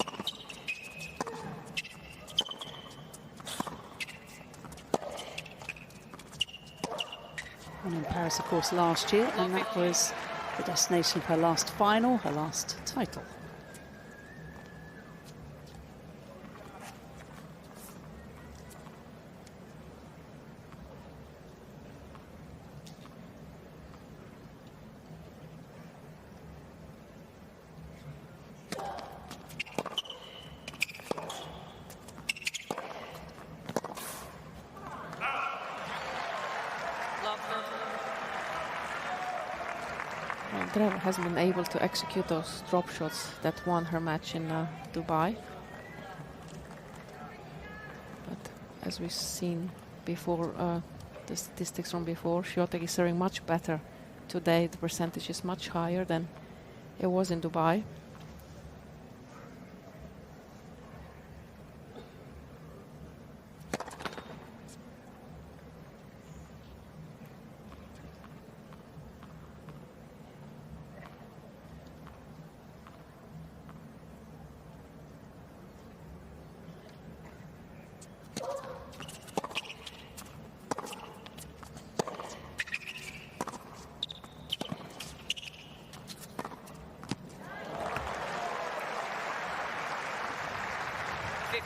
And in Paris, of course, last year, and that was the destination of her last final, her last title. Andreeva hasn't been able to execute those drop shots that won her match in Dubai. But as we've seen before, the statistics from before, Shwiatek is serving much better today. The percentage is much higher than it was in Dubai.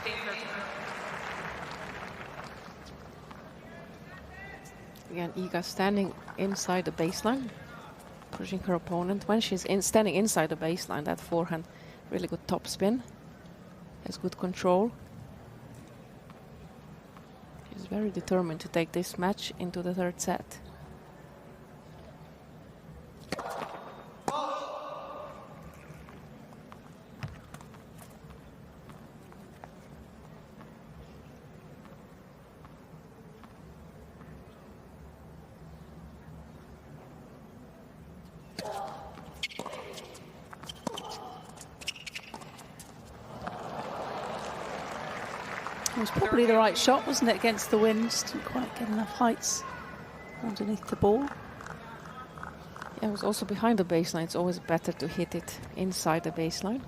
15-13. Again, Iga standing inside the baseline, pushing her opponent. When she's standing inside the baseline, that forehand, really good top spin, has good control. She's very determined to take this match into the third set. It was probably the right shot, wasn't it, against the wind? Just didn't quite get enough heights underneath the ball. Yeah, it was also behind the baseline. It's always better to hit it inside the baseline.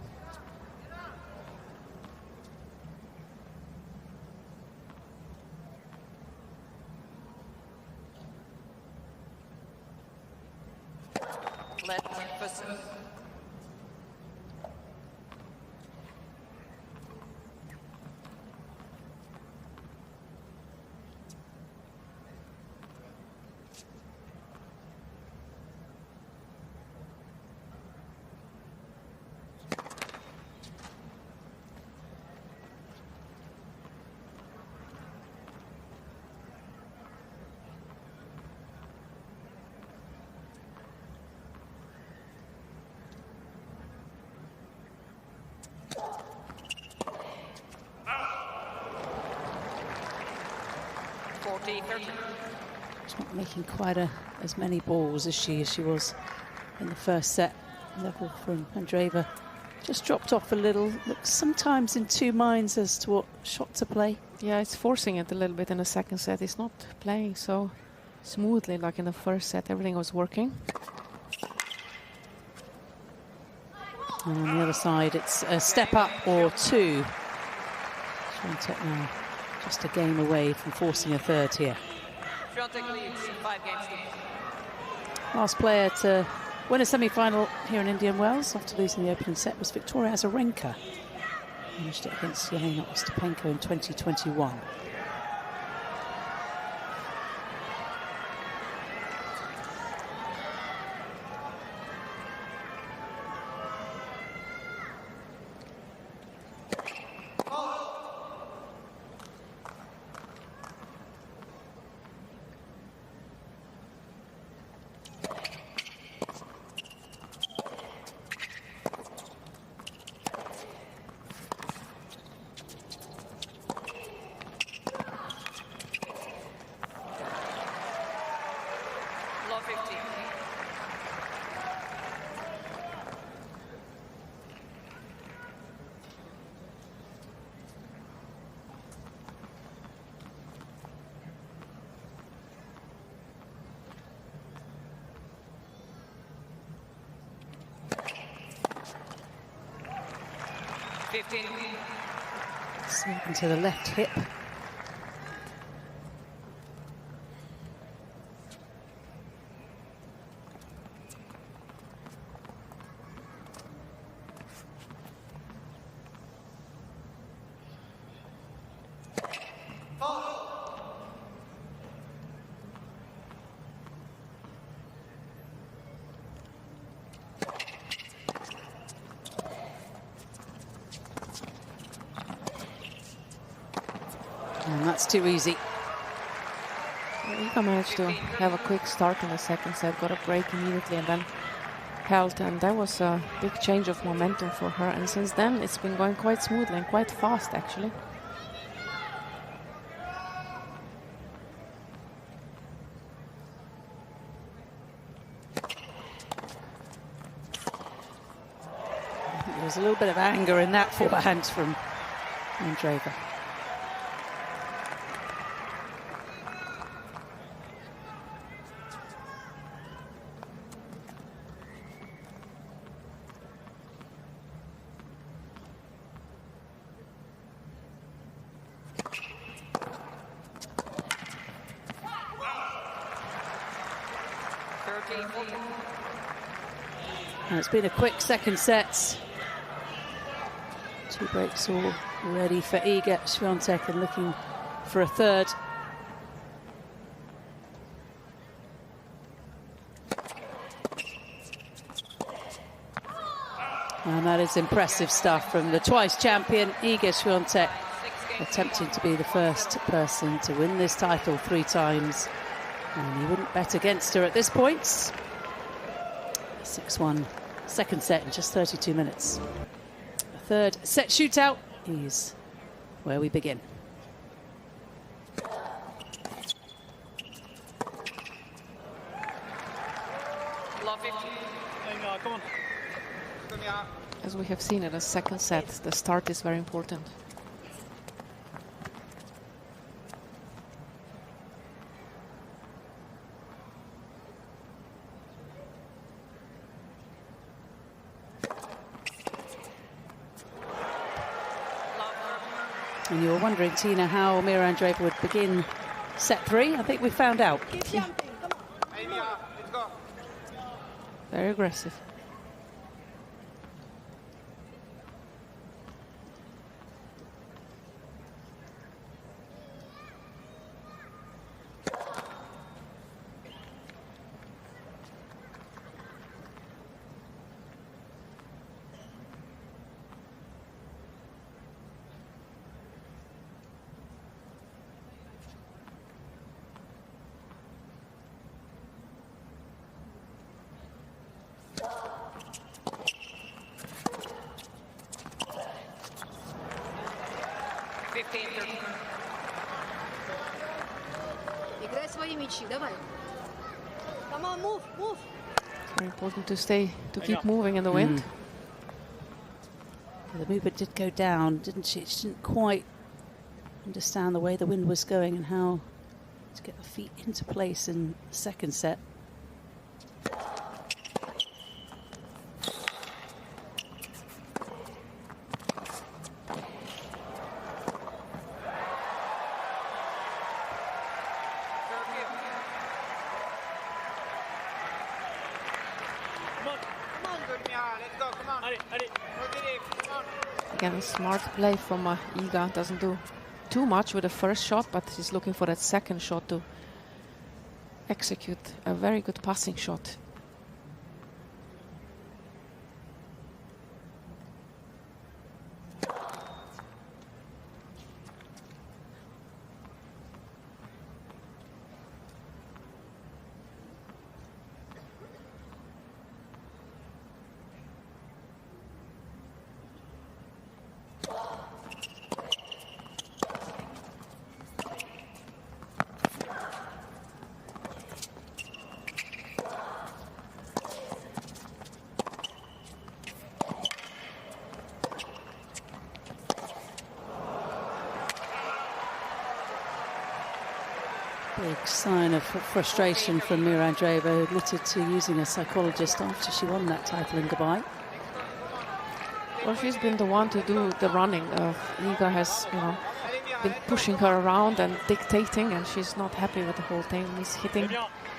She's not making quite as many balls as she was in the first set. Level from Andreeva just dropped off a little. Looks sometimes in two minds as to what shot to play. Yeah, it's forcing it a little bit in the second set. It's not playing so smoothly like in the first set. Everything was working. And on the other side, it's a step up or two. Shwiathek now just a game away from forcing a third here. Shwiathek leads 5 games. Last player to win a semi-final here in Indian Wells after losing the opening set was Victoria Azarenka. Finished it against Jelena Ostapenko in 2021. Snapping to the left hip. And that's too easy. Iga managed to have a quick start in the second set, got a break immediately and then held, and that was a big change of momentum for her, and since then it's been going quite smoothly and quite fast actually. There was a little bit of anger in that forehand from Andreeva. And it's been a quick second set. 2 breaks all ready for Iga Swiatek and looking for a third. And that is impressive stuff from the twice champion Iga Swiatek, attempting to be the first person to win this title 3 times. And you wouldn't bet against her at this point. 6-1, second set in just 32 minutes. A third set shootout is where we begin. Come on. As we have seen in the second set, the start is very important. And you were wondering, Tina, how Mirra Andreeva would begin set 3. I think we found out. Keep jumping, come on. Very aggressive. Играй свои мячи, давай. Come on, move, move. Very important to keep moving in the wind. The movement did go down, didn't she? She didn't quite understand the way the wind was going and how to get the feet into place in the second set. Again, a smart play from Iga. Doesn't do too much with the first shot, but he's looking for that second shot to execute a very good passing shot. Big sign of frustration from Mirra Andreeva, who admitted to using a psychologist after she won that title in Dubai. Well, she's been the one to do the running. Iga has, been pushing her around and dictating, and she's not happy with the whole thing. He's hitting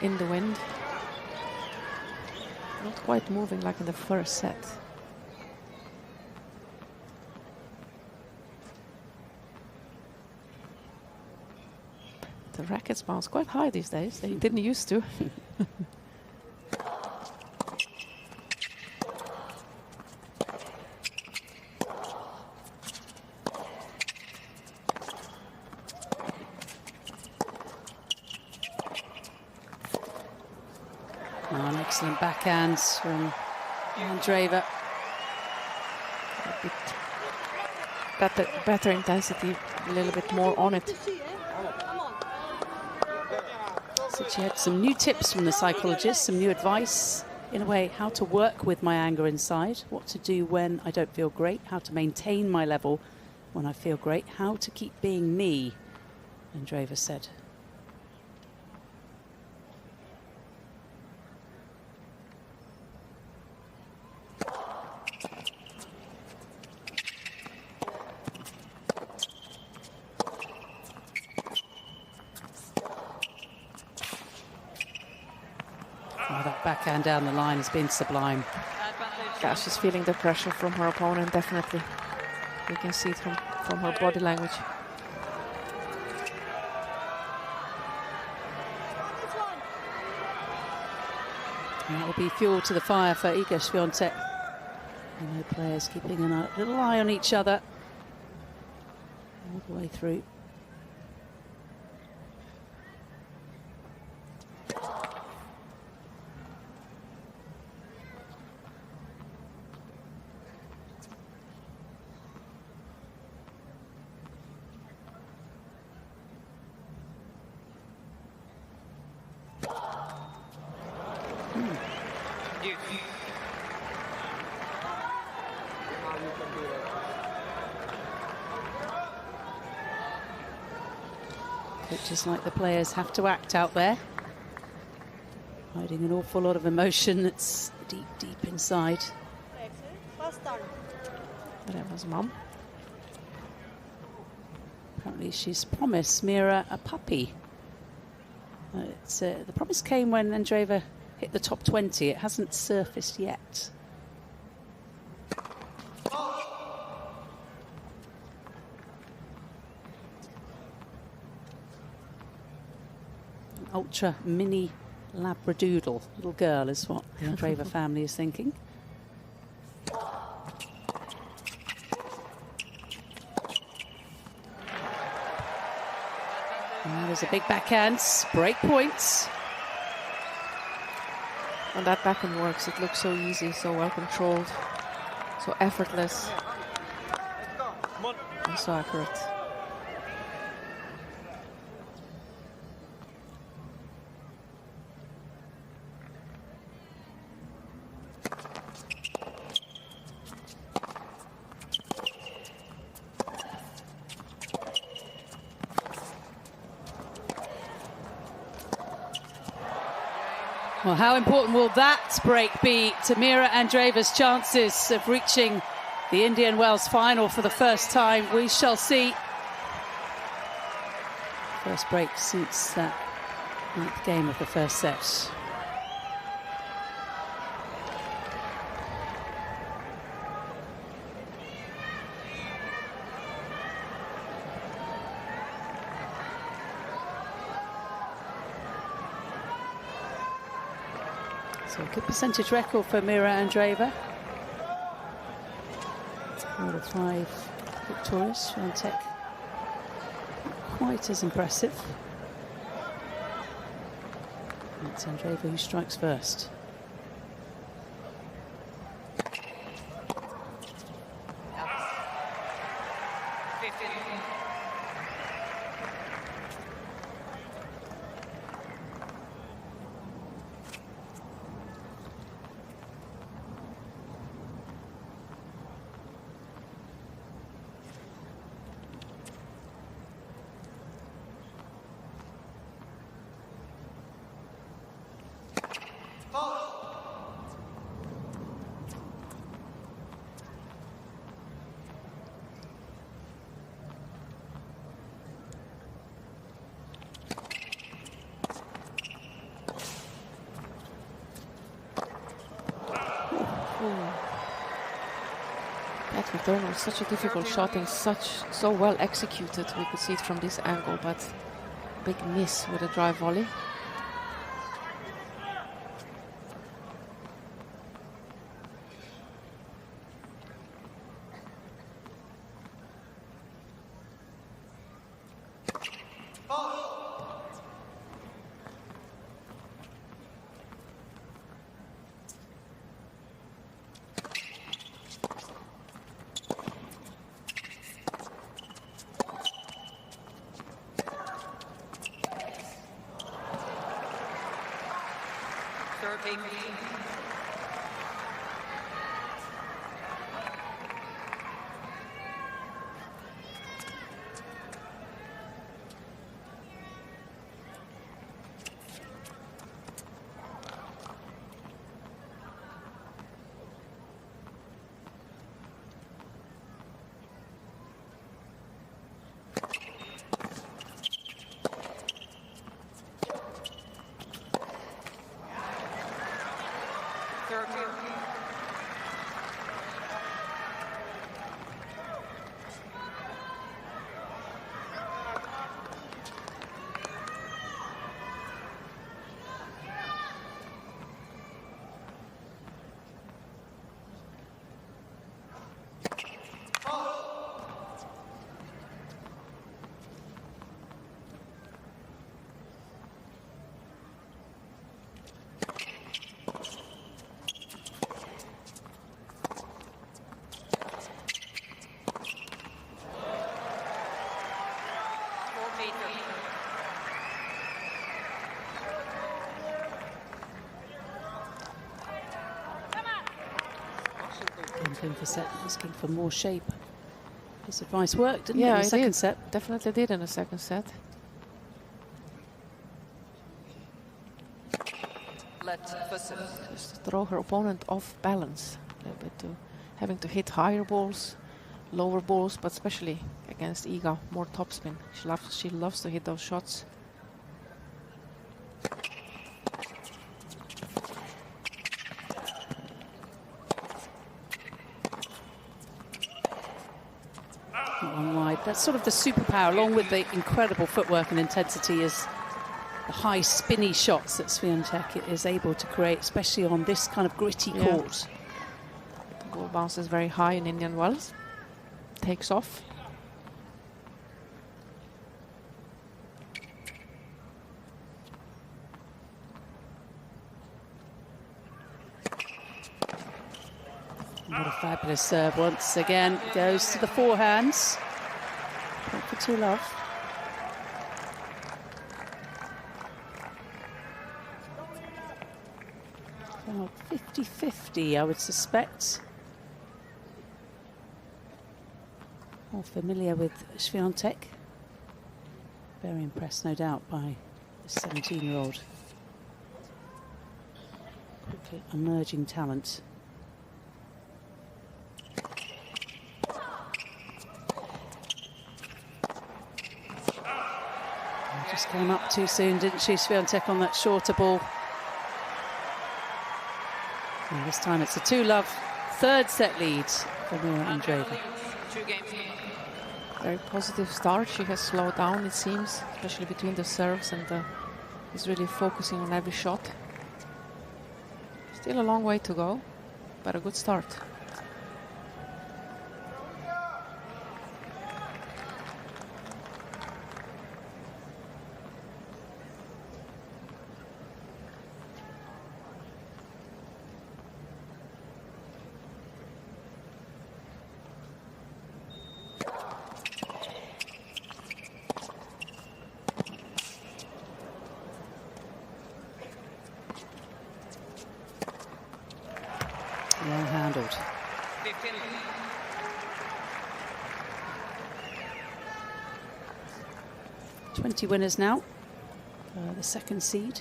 in the wind. Not quite moving like in the first set. The rackets bounce quite high these days. They didn't used to. An excellent backhands from Andreeva. A bit better intensity, a little bit more on it. So she had some new tips from the psychologist, some new advice, in a way, how to work with my anger inside, what to do when I don't feel great, how to maintain my level when I feel great, how to keep being me, Andreeva said. Oh, that backhand down the line has been sublime. Yeah, she's feeling the pressure from her opponent, definitely. You can see it from from her body language. And that will be fuel to the fire for Iga Swiatek. And the players keeping a little eye on each other all the way through. Just like the players have to act out there, hiding an awful lot of emotion that's deep, deep inside. Whatever's mum. Apparently she's promised Mirra a puppy. The promise came when Andreeva hit the top 20. It hasn't surfaced yet. Ultra mini labradoodle little girl is what the Andreeva family is thinking. And there's a big backhand, break points. And that backhand works. It looks so easy, so well controlled, so effortless, and so accurate. Well, how important will that break be to Mirra Andreeva's chances of reaching the Indian Wells final for the first time? We shall see. First break since that 9th game of the first set. So a good percentage record for Mirra Andreeva. 4 out of 5 victorious. Shwiathek not quite as impressive. It's Andreeva who strikes first. That return was such a difficult shot and so well executed. We could see it from this angle, but big miss with a drive volley. Asking for more shape. His advice worked, didn't it, Yeah, in the second did. set? Definitely did in the second set. Just throw her opponent off balance a little bit, having to hit higher balls, lower balls, but especially against Iga, more topspin. She loves to hit those shots. One wide. That's sort of the superpower, along with the incredible footwork and intensity, is the high spinny shots that Swiatek is able to create, especially on this kind of gritty court. The ball bounces very high in Indian Wells. Takes off. What a fabulous serve once again. Goes to the forehands. Point for 2-love. 50-50, I would suspect. More familiar with Shwiathek. Very impressed, no doubt, by the 17-year-old. Quickly emerging talent. Just came up too soon, didn't she, Shwiathek, on that shorter ball. And this time it's a 2-love, third set lead for Mirra Andreeva. Very positive start. She has slowed down, it seems, especially between the serves, and is really focusing on every shot. Still a long way to go, but a good start. Well handled. 20 winners now. The second seed.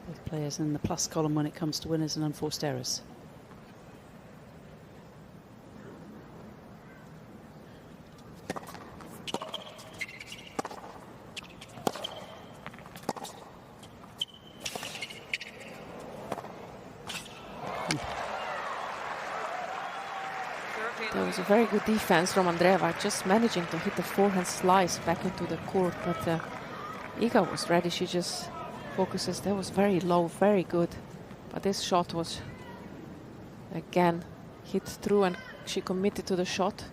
Both players in the plus column when it comes to winners and unforced errors. There was a very good defense from Andreeva, just managing to hit the forehand slice back into the court, but Iga was ready. She just focuses. That was very low, very good, but this shot was again hit through, and she committed to the shot.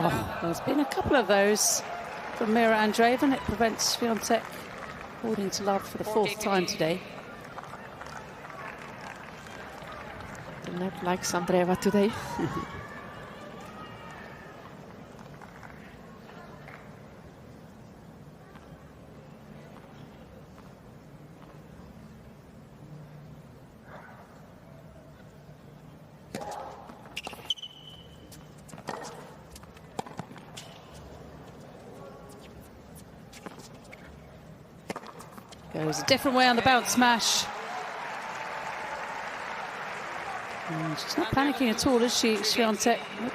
Oh, there's been a couple of those from Mirra Andreeva, and it prevents Shwiathek holding to love for the fourth time today. The net likes Andreeva today. Goes a different way on the bounce smash. And she's not panicking at all, is she, Swiatek? With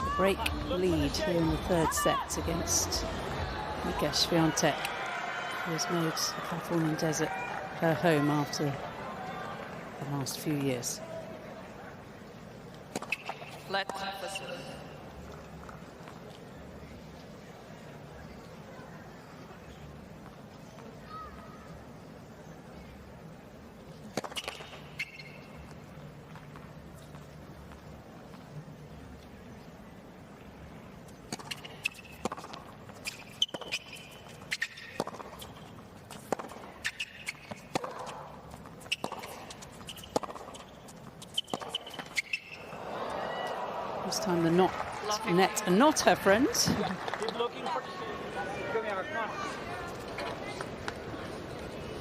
a break lead here in the third set against Iga Swiatek, who has made the Californian desert her home after the last few years. Let This time the net and not her friends. Keep looking for. Come here, come on.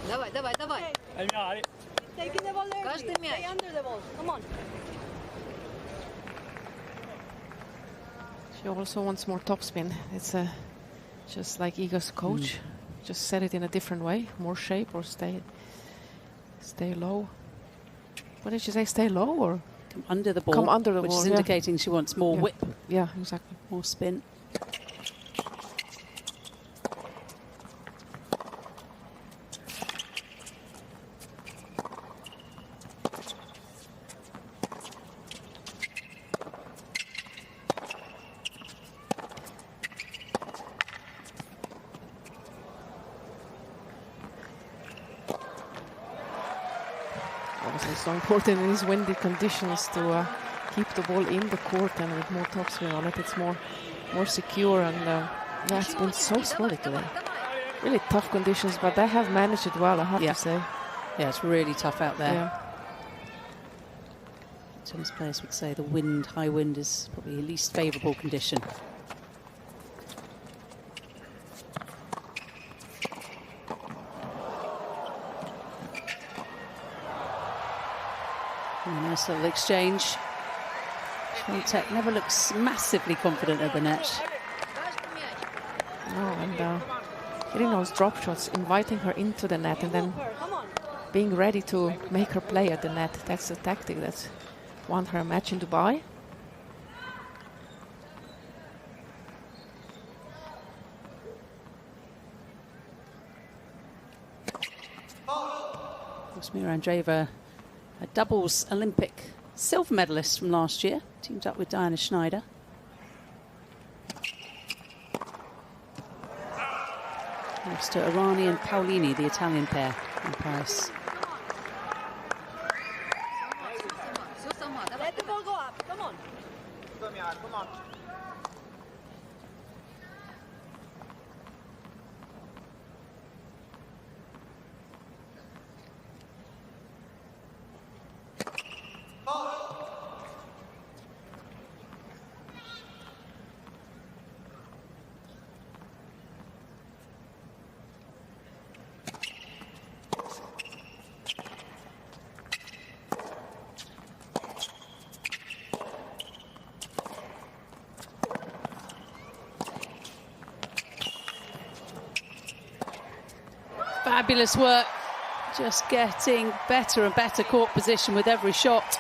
Давай, давай, давай. Elmira, Taking the ball there. Каждый Stay мяч. under the ball. Come on. She also wants more topspin. It's just like Iga's coach. Just set it in a different way, more shape, or stay low. What did she say? Stay low or Come under the ball, come under the which ball? is Yeah. indicating she wants more whip, Yeah, exactly. more spin. Obviously, it's so important in these windy conditions to keep the ball in the court and with more topspin on it. It's more secure, and yeah, it's been so swirly today. Really tough conditions, but they have managed it well, I have Yeah. to say. Yeah, it's really tough out there. Yeah. Tennis players would say the wind, high wind, is probably the least favourable condition. And a nice little exchange. Shwiatek never looks massively confident at the net. Каждый мяч. No, and hitting those drop shots, inviting her into the net, and then Come on. being ready to make her play at the net. That's the tactic that's won her a match in Dubai. Of course, Mirra Andreeva, a doubles Olympic silver medalist from last year, teamed up with Diana Schneider. Lost to Irani and Paolini, the Italian pair, in Paris. Все сама, давай. Let the ball go up. Come on. Come here, come on. Fabulous work, just getting better and better court position with every shot.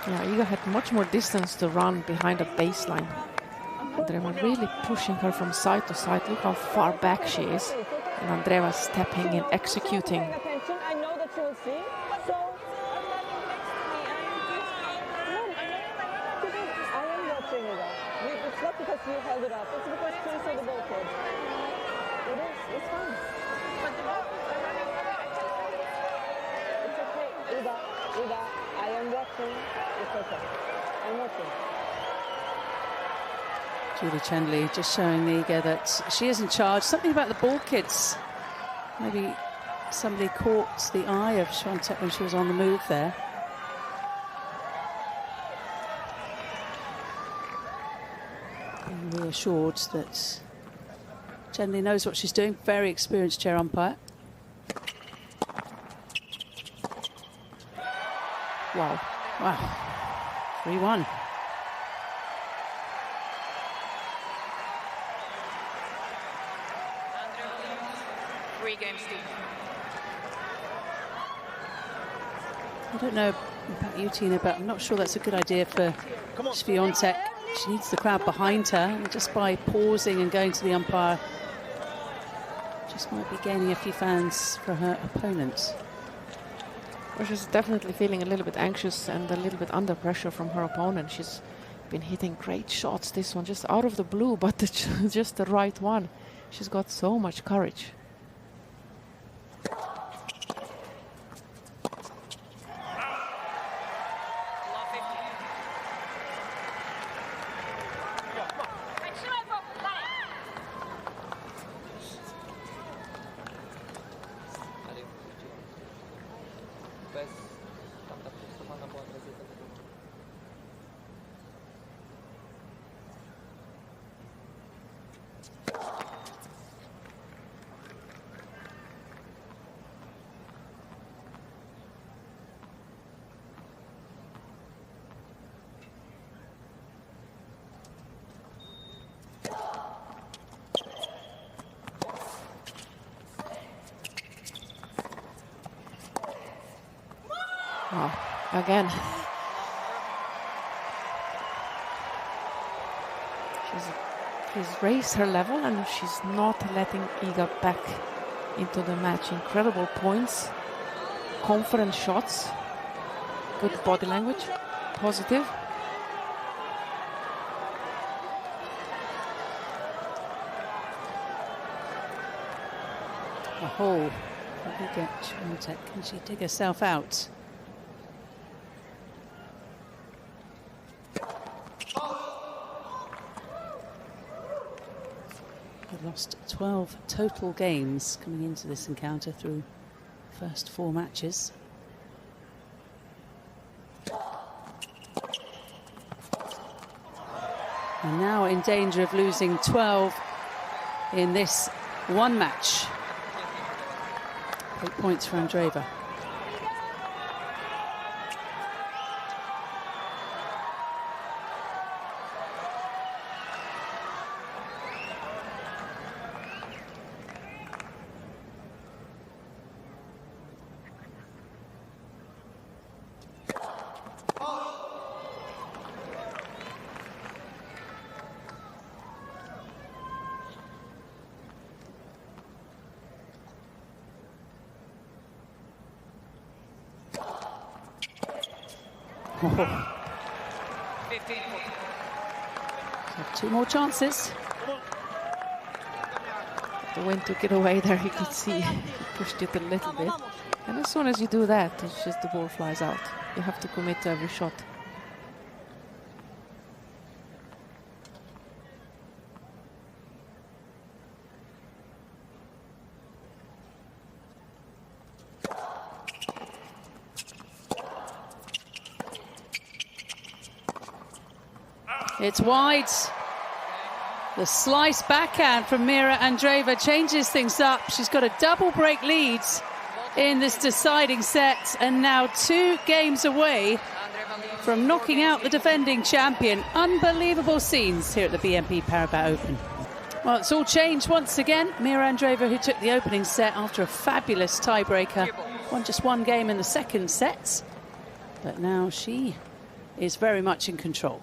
Yeah, Iga had much more distance to run behind the baseline. Andreeva really pushing her from side to side. Look how far back she is. And Andreeva stepping in, executing. Attention. I know that you will see. So. I am watching it. It's not because you held it up. It's because she saw the ball code. It is. It's fine. It's okay. Iga, I am watching. It's okay. I'm watching. Julie Chandley just showing Iga that she is in charge. Something about the ball kids. Maybe somebody caught the eye of Shwiatek when she was on the move there. Being reassured that Chandley knows what she's doing. Very experienced chair umpire. Wow. Wow. 3-1. 3 games to. I don't know about you, Tina, but I'm not sure that's a good idea for Swiatek. She needs the crowd behind her, and just by pausing and going to the umpire, just might be gaining a few fans for her opponent. Well, she's definitely feeling a little bit anxious and a little bit under pressure from her opponent. She's been hitting great shots, this one just out of the blue, but just the right one. She's got so much courage. Wow, again. She's raised her level and she's not letting Iga back into the match. Incredible points, confident shots, good body language, positive. A hole. Iga Swiatek, can she dig herself out? They've lost 12 total games coming into this encounter through the first 4 matches. And now in danger of losing 12 in this one match. 8 points for Andreeva. Oh. 15. So 2 more chances. The wind took it away there, you could see. He pushed it a little bit. And as soon as you do that, it's just the ball flies out. You have to commit to every shot. It's wide. The slice backhand from Mirra Andreeva changes things up. She's got a double break lead in this deciding set, and now 2 games away from knocking out the defending champion. Unbelievable scenes here at the BNP Paribas Open. Well, it's all changed once again. Mirra Andreeva, who took the opening set after a fabulous tiebreaker, won just 1 game in the second set, but now she is very much in control.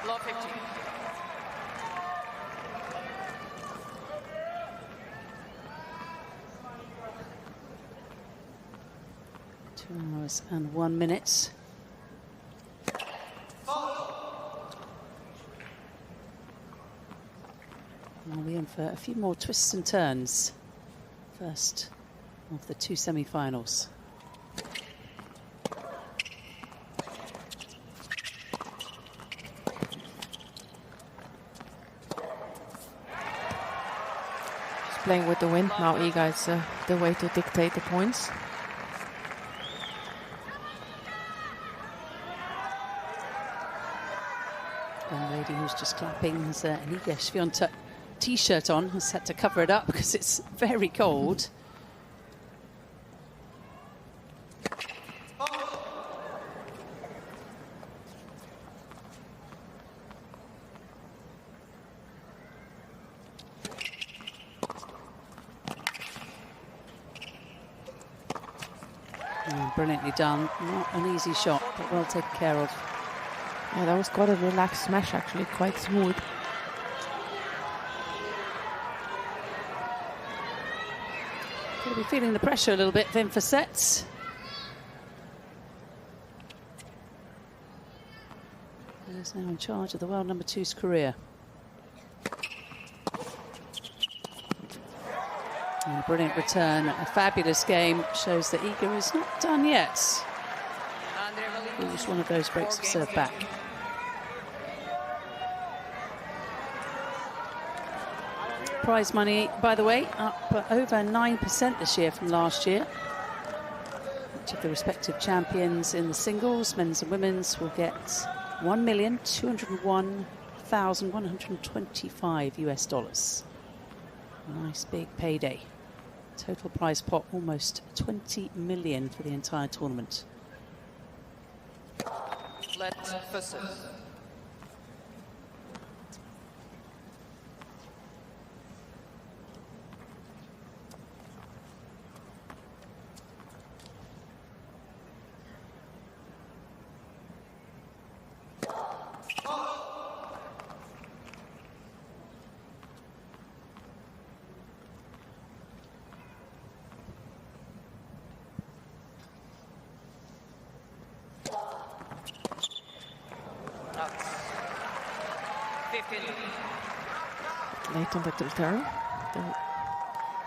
Low 15. Two hours and 1 minute. We'll be in for a few more twists and turns. First of the 2 semi-finals. Playing with the wind now, Iga is the way to dictate the points. Young lady who's just clapping is Iga Swiatek t-shirt on. Has had to cover it up because it's very cold. Brilliantly done. Not an easy shot, but well taken care of. Yeah, that was quite a relaxed smash, actually, quite smooth. Going to be feeling the pressure a little bit then for sets. He's now in charge of the world number 2's career. And a brilliant return, a fabulous game. Shows that Iga is not done yet. It was one of those breaks of serve back. Prize money, by the way, up over 9% this year from last year. Each of the respective champions in the singles, men's and women's, will get $1,201,125 US. Nice big payday. Total prize pot almost 20 million for the entire tournament. Let's versus. Late on the return.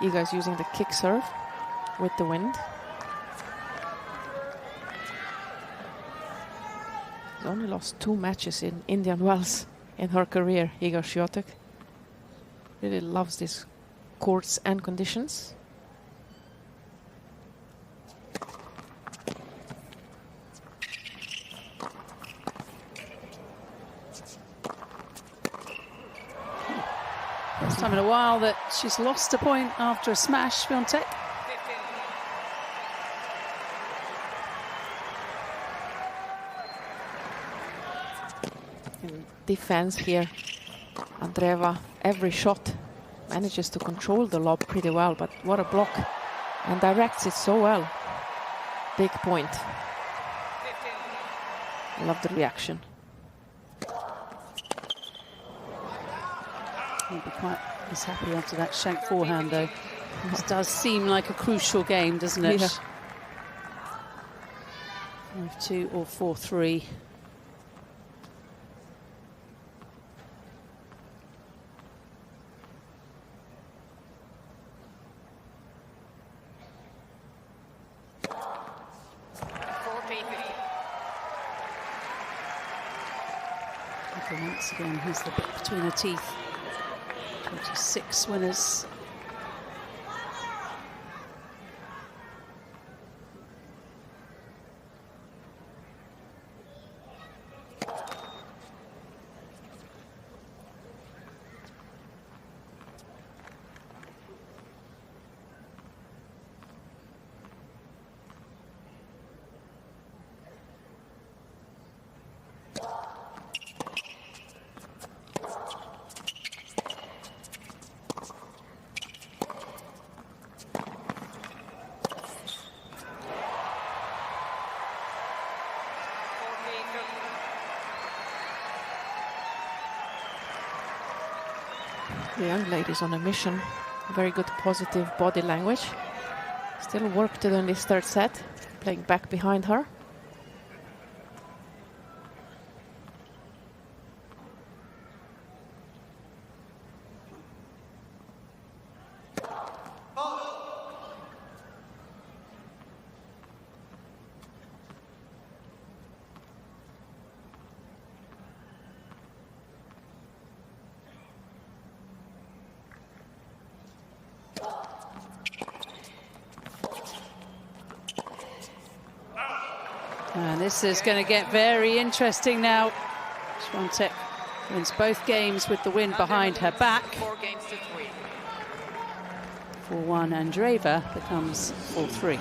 Iga is using the kick serve with the wind. She's only lost 2 matches in Indian Wells in her career, Iga Swiatek. Really loves these courts and conditions. First time in a while that she's lost a point after a smash, Shwiathek. In defense here, Andreeva, every shot manages to control the lob pretty well, but what a block, and directs it so well. Big point. I love the reaction. He'll be quite as happy after that shank forehand, though. This does seem like a crucial game, doesn't it? Yeah. 5-2 or 4-3. Once again, has the bit between her teeth. 26 winners. The young lady's on a mission. Very good positive body language. Still work to do in this third set. Playing back behind her. And this is going to get very interesting now. Shwiathek Wins both games with the win behind her back. 4-1, Andreeva becomes 4-3.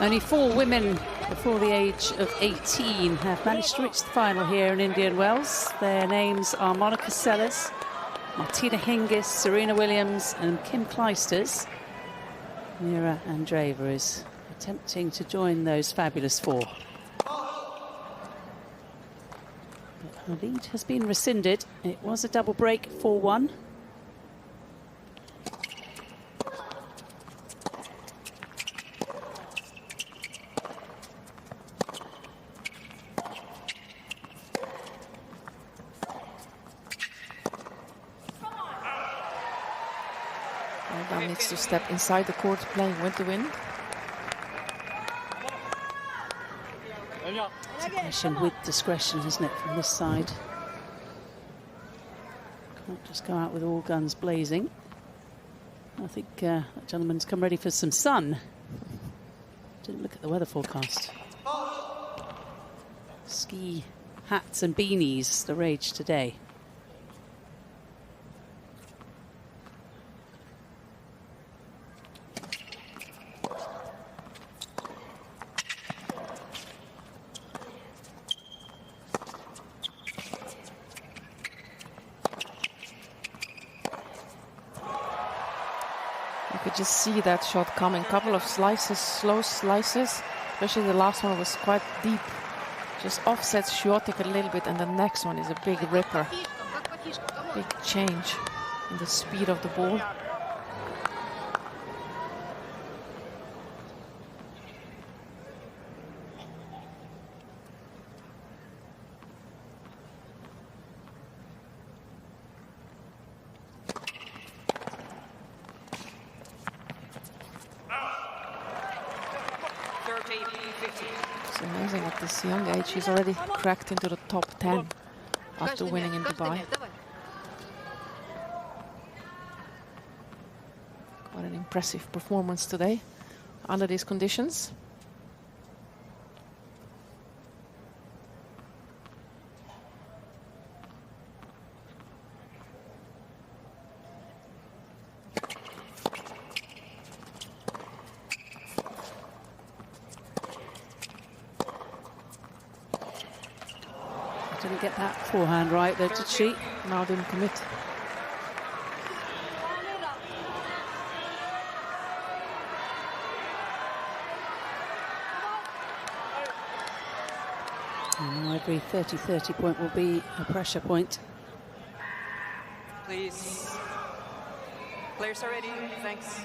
Only 4 women before the age of 18 have managed to reach the final here in Indian Wells. Their names are Monica Seles, Martina Hingis, Serena Williams and Kim Clijsters. Mirra Andreeva is attempting to join those fabulous 4. But her lead has been rescinded. It was a double break, 4-1. Showdown needs to step inside the court, playing with the wind. Aggression with discretion, isn't it, from this side? Can't just go out with all guns blazing. I think that gentleman's come ready for some sun. Didn't look at the weather forecast. Ski hats and beanies, the rage today. You could just see that shot coming. Couple of slices, slow slices. Especially the last one was quite deep. Just offsets Shwiathek a little bit, and the next one is a big ripper. Big change in the speed of the ball. It's amazing at this young age. He's already cracked into the top 10 after winning in Dubai. Quite an impressive performance today under these conditions. Didn't get that forehand right there, did she? Now didn't commit. And every 30-30 point will be a pressure point. Please. Players are ready. Thanks.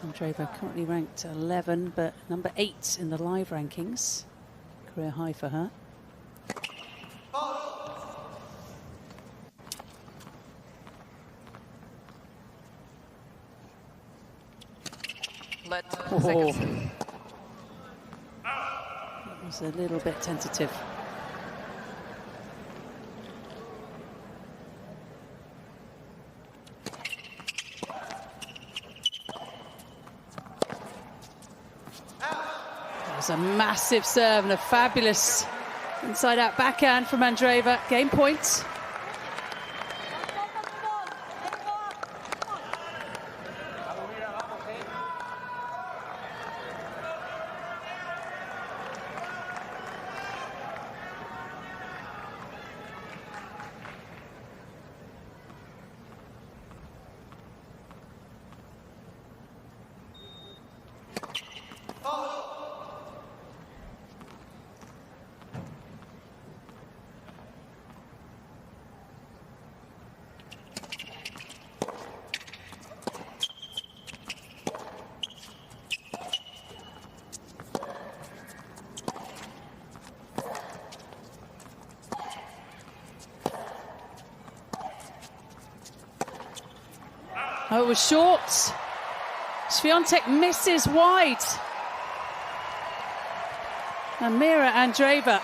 Andreeva currently ranked 11, but number 8 in the live rankings. Career high for her. Seconds. It was a little bit tentative. That was a massive serve and a fabulous inside-out backhand from Andreeva. Game point. Oh, it was short. Shwiathek misses wide. And Mirra Andreeva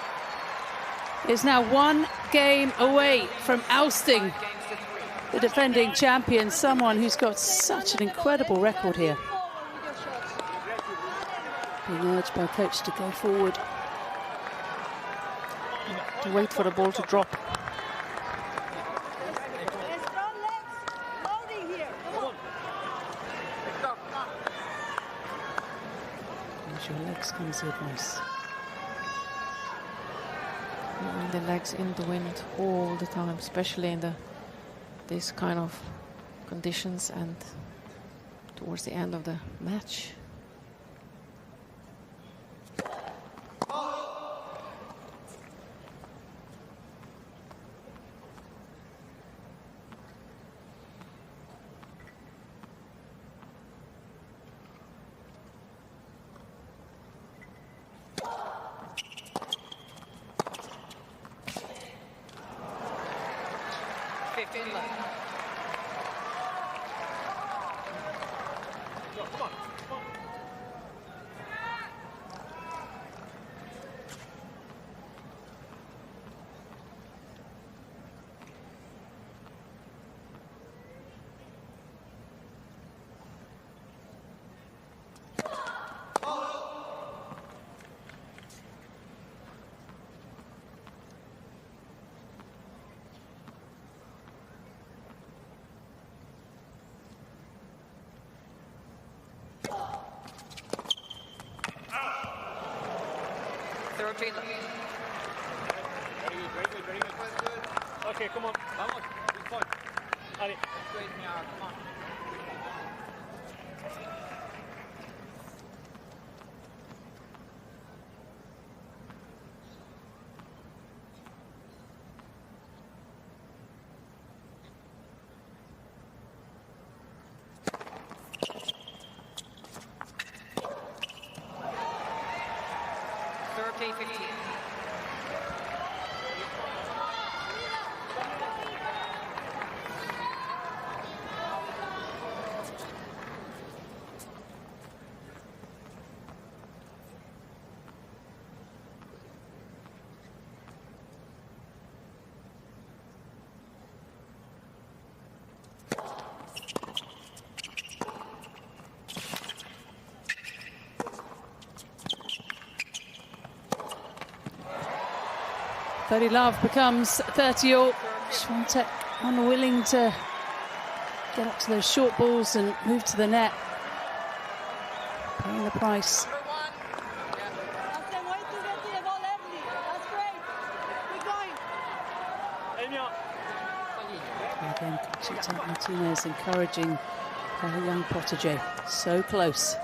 is now 1 game away from ousting the defending champion, someone who's got such an incredible record here. Being urged by coach to go forward. To wait for the ball to drop. your legs come as the advice. Keeping the legs in the wind all the time, especially in this kind of conditions and towards the end of the match. Very good, very good. Okay, come on. Vamos, it's fine. Allez. Straight now, come on. Love becomes 30-all. Shwiathek unwilling to get up to those short balls and move to the net. Paying the price. That's the way to get to the ball early. That's great. Keep going. Again, Conchita Martinez encouraging her young protege. So close.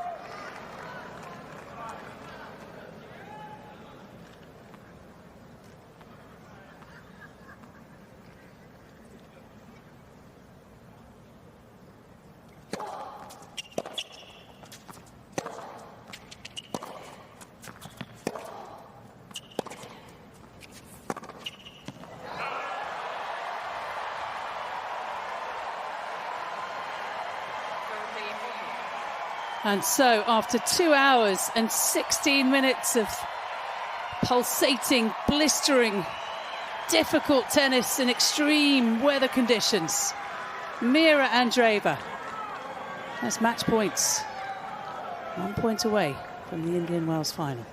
And so, after 2 hours and 16 minutes of pulsating, blistering, difficult tennis in extreme weather conditions, Mirra Andreeva has match points. 1 point away from the Indian Wells final.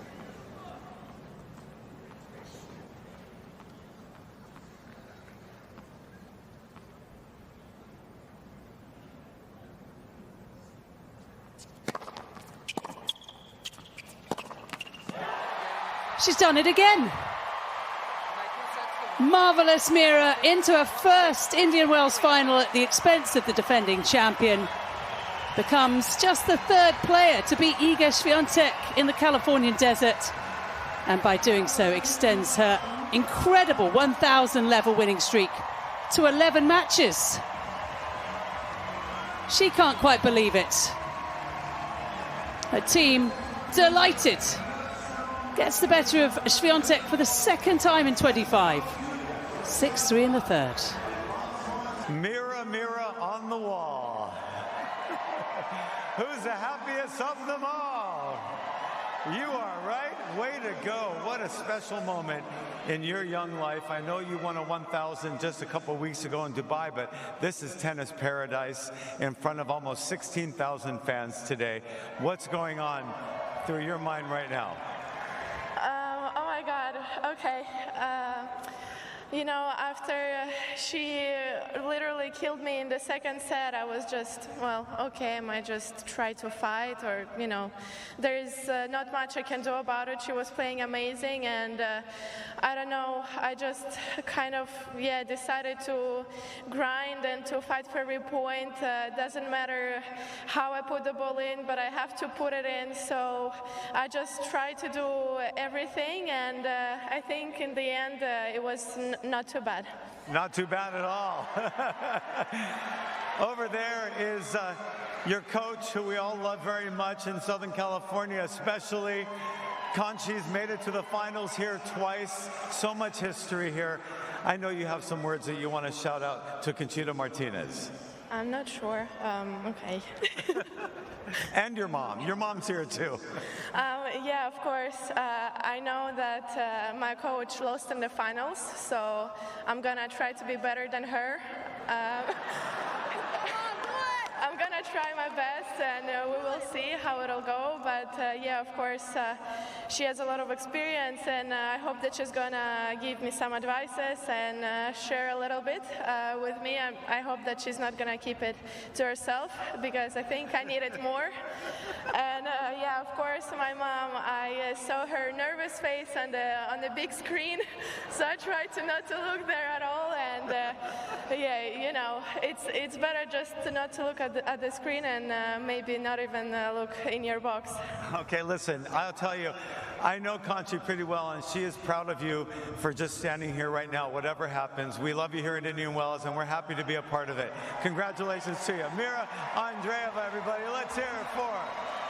She's done it again. Marvellous Mirra into her first Indian Wells final at the expense of the defending champion. Becomes just the third player to beat Iga Swiatek in the Californian desert. And by doing so extends her incredible 1,000 level winning streak to 11 matches. She can't quite believe it. Her team delighted. Gets the better of Shwiatek for the second time in 25. 6-3 in the third. Mirra, Mirra on the wall. Who's the happiest of them all? You are right. Way to go. What a special moment in your young life. I know you won a 1,000 just a couple weeks ago in Dubai, but this is tennis paradise in front of almost 16,000 fans today. What's going on through your mind right now? Oh my God, okay. you know, after she literally killed me in the second set, I was just, well, okay, I might just try to fight, or, you know, there's not much I can do about it. She was playing amazing, and I don't know, I just kind of, yeah, decided to grind and to fight for every point. Doesn't matter how I put the ball in, but I have to put it in, so I just tried to do everything, and I think in the end it was not too bad. Not too bad at all. Over there is your coach, who we all love very much in Southern California, especially. Conchi's made it to the finals here twice. So much history here. I know you have some words that you want to shout out to Conchita Martinez. I'm not sure. Okay. And your mom. Your mom's here too. Yeah, of course. I know that my coach lost in the finals, so I'm gonna try to be better than her. I'm gonna try my best, and we will see how it'll go. But yeah, of course, she has a lot of experience, and I hope that she's gonna give me some advices and share a little bit with me. I hope that she's not gonna keep it to herself, because I think I need it more. And yeah, of course, my mom, I saw her nervous face on the big screen, so I tried to not to look there at all. And yeah, you know, it's better just not to look at the screen, and maybe not even look in your box. Okay, listen, I'll tell you, I know Conchi pretty well, and she is proud of you for just standing here right now, whatever happens. We love you here in Indian Wells, and we're happy to be a part of it. Congratulations to you. Mirra Andreeva, everybody. Let's hear it for her.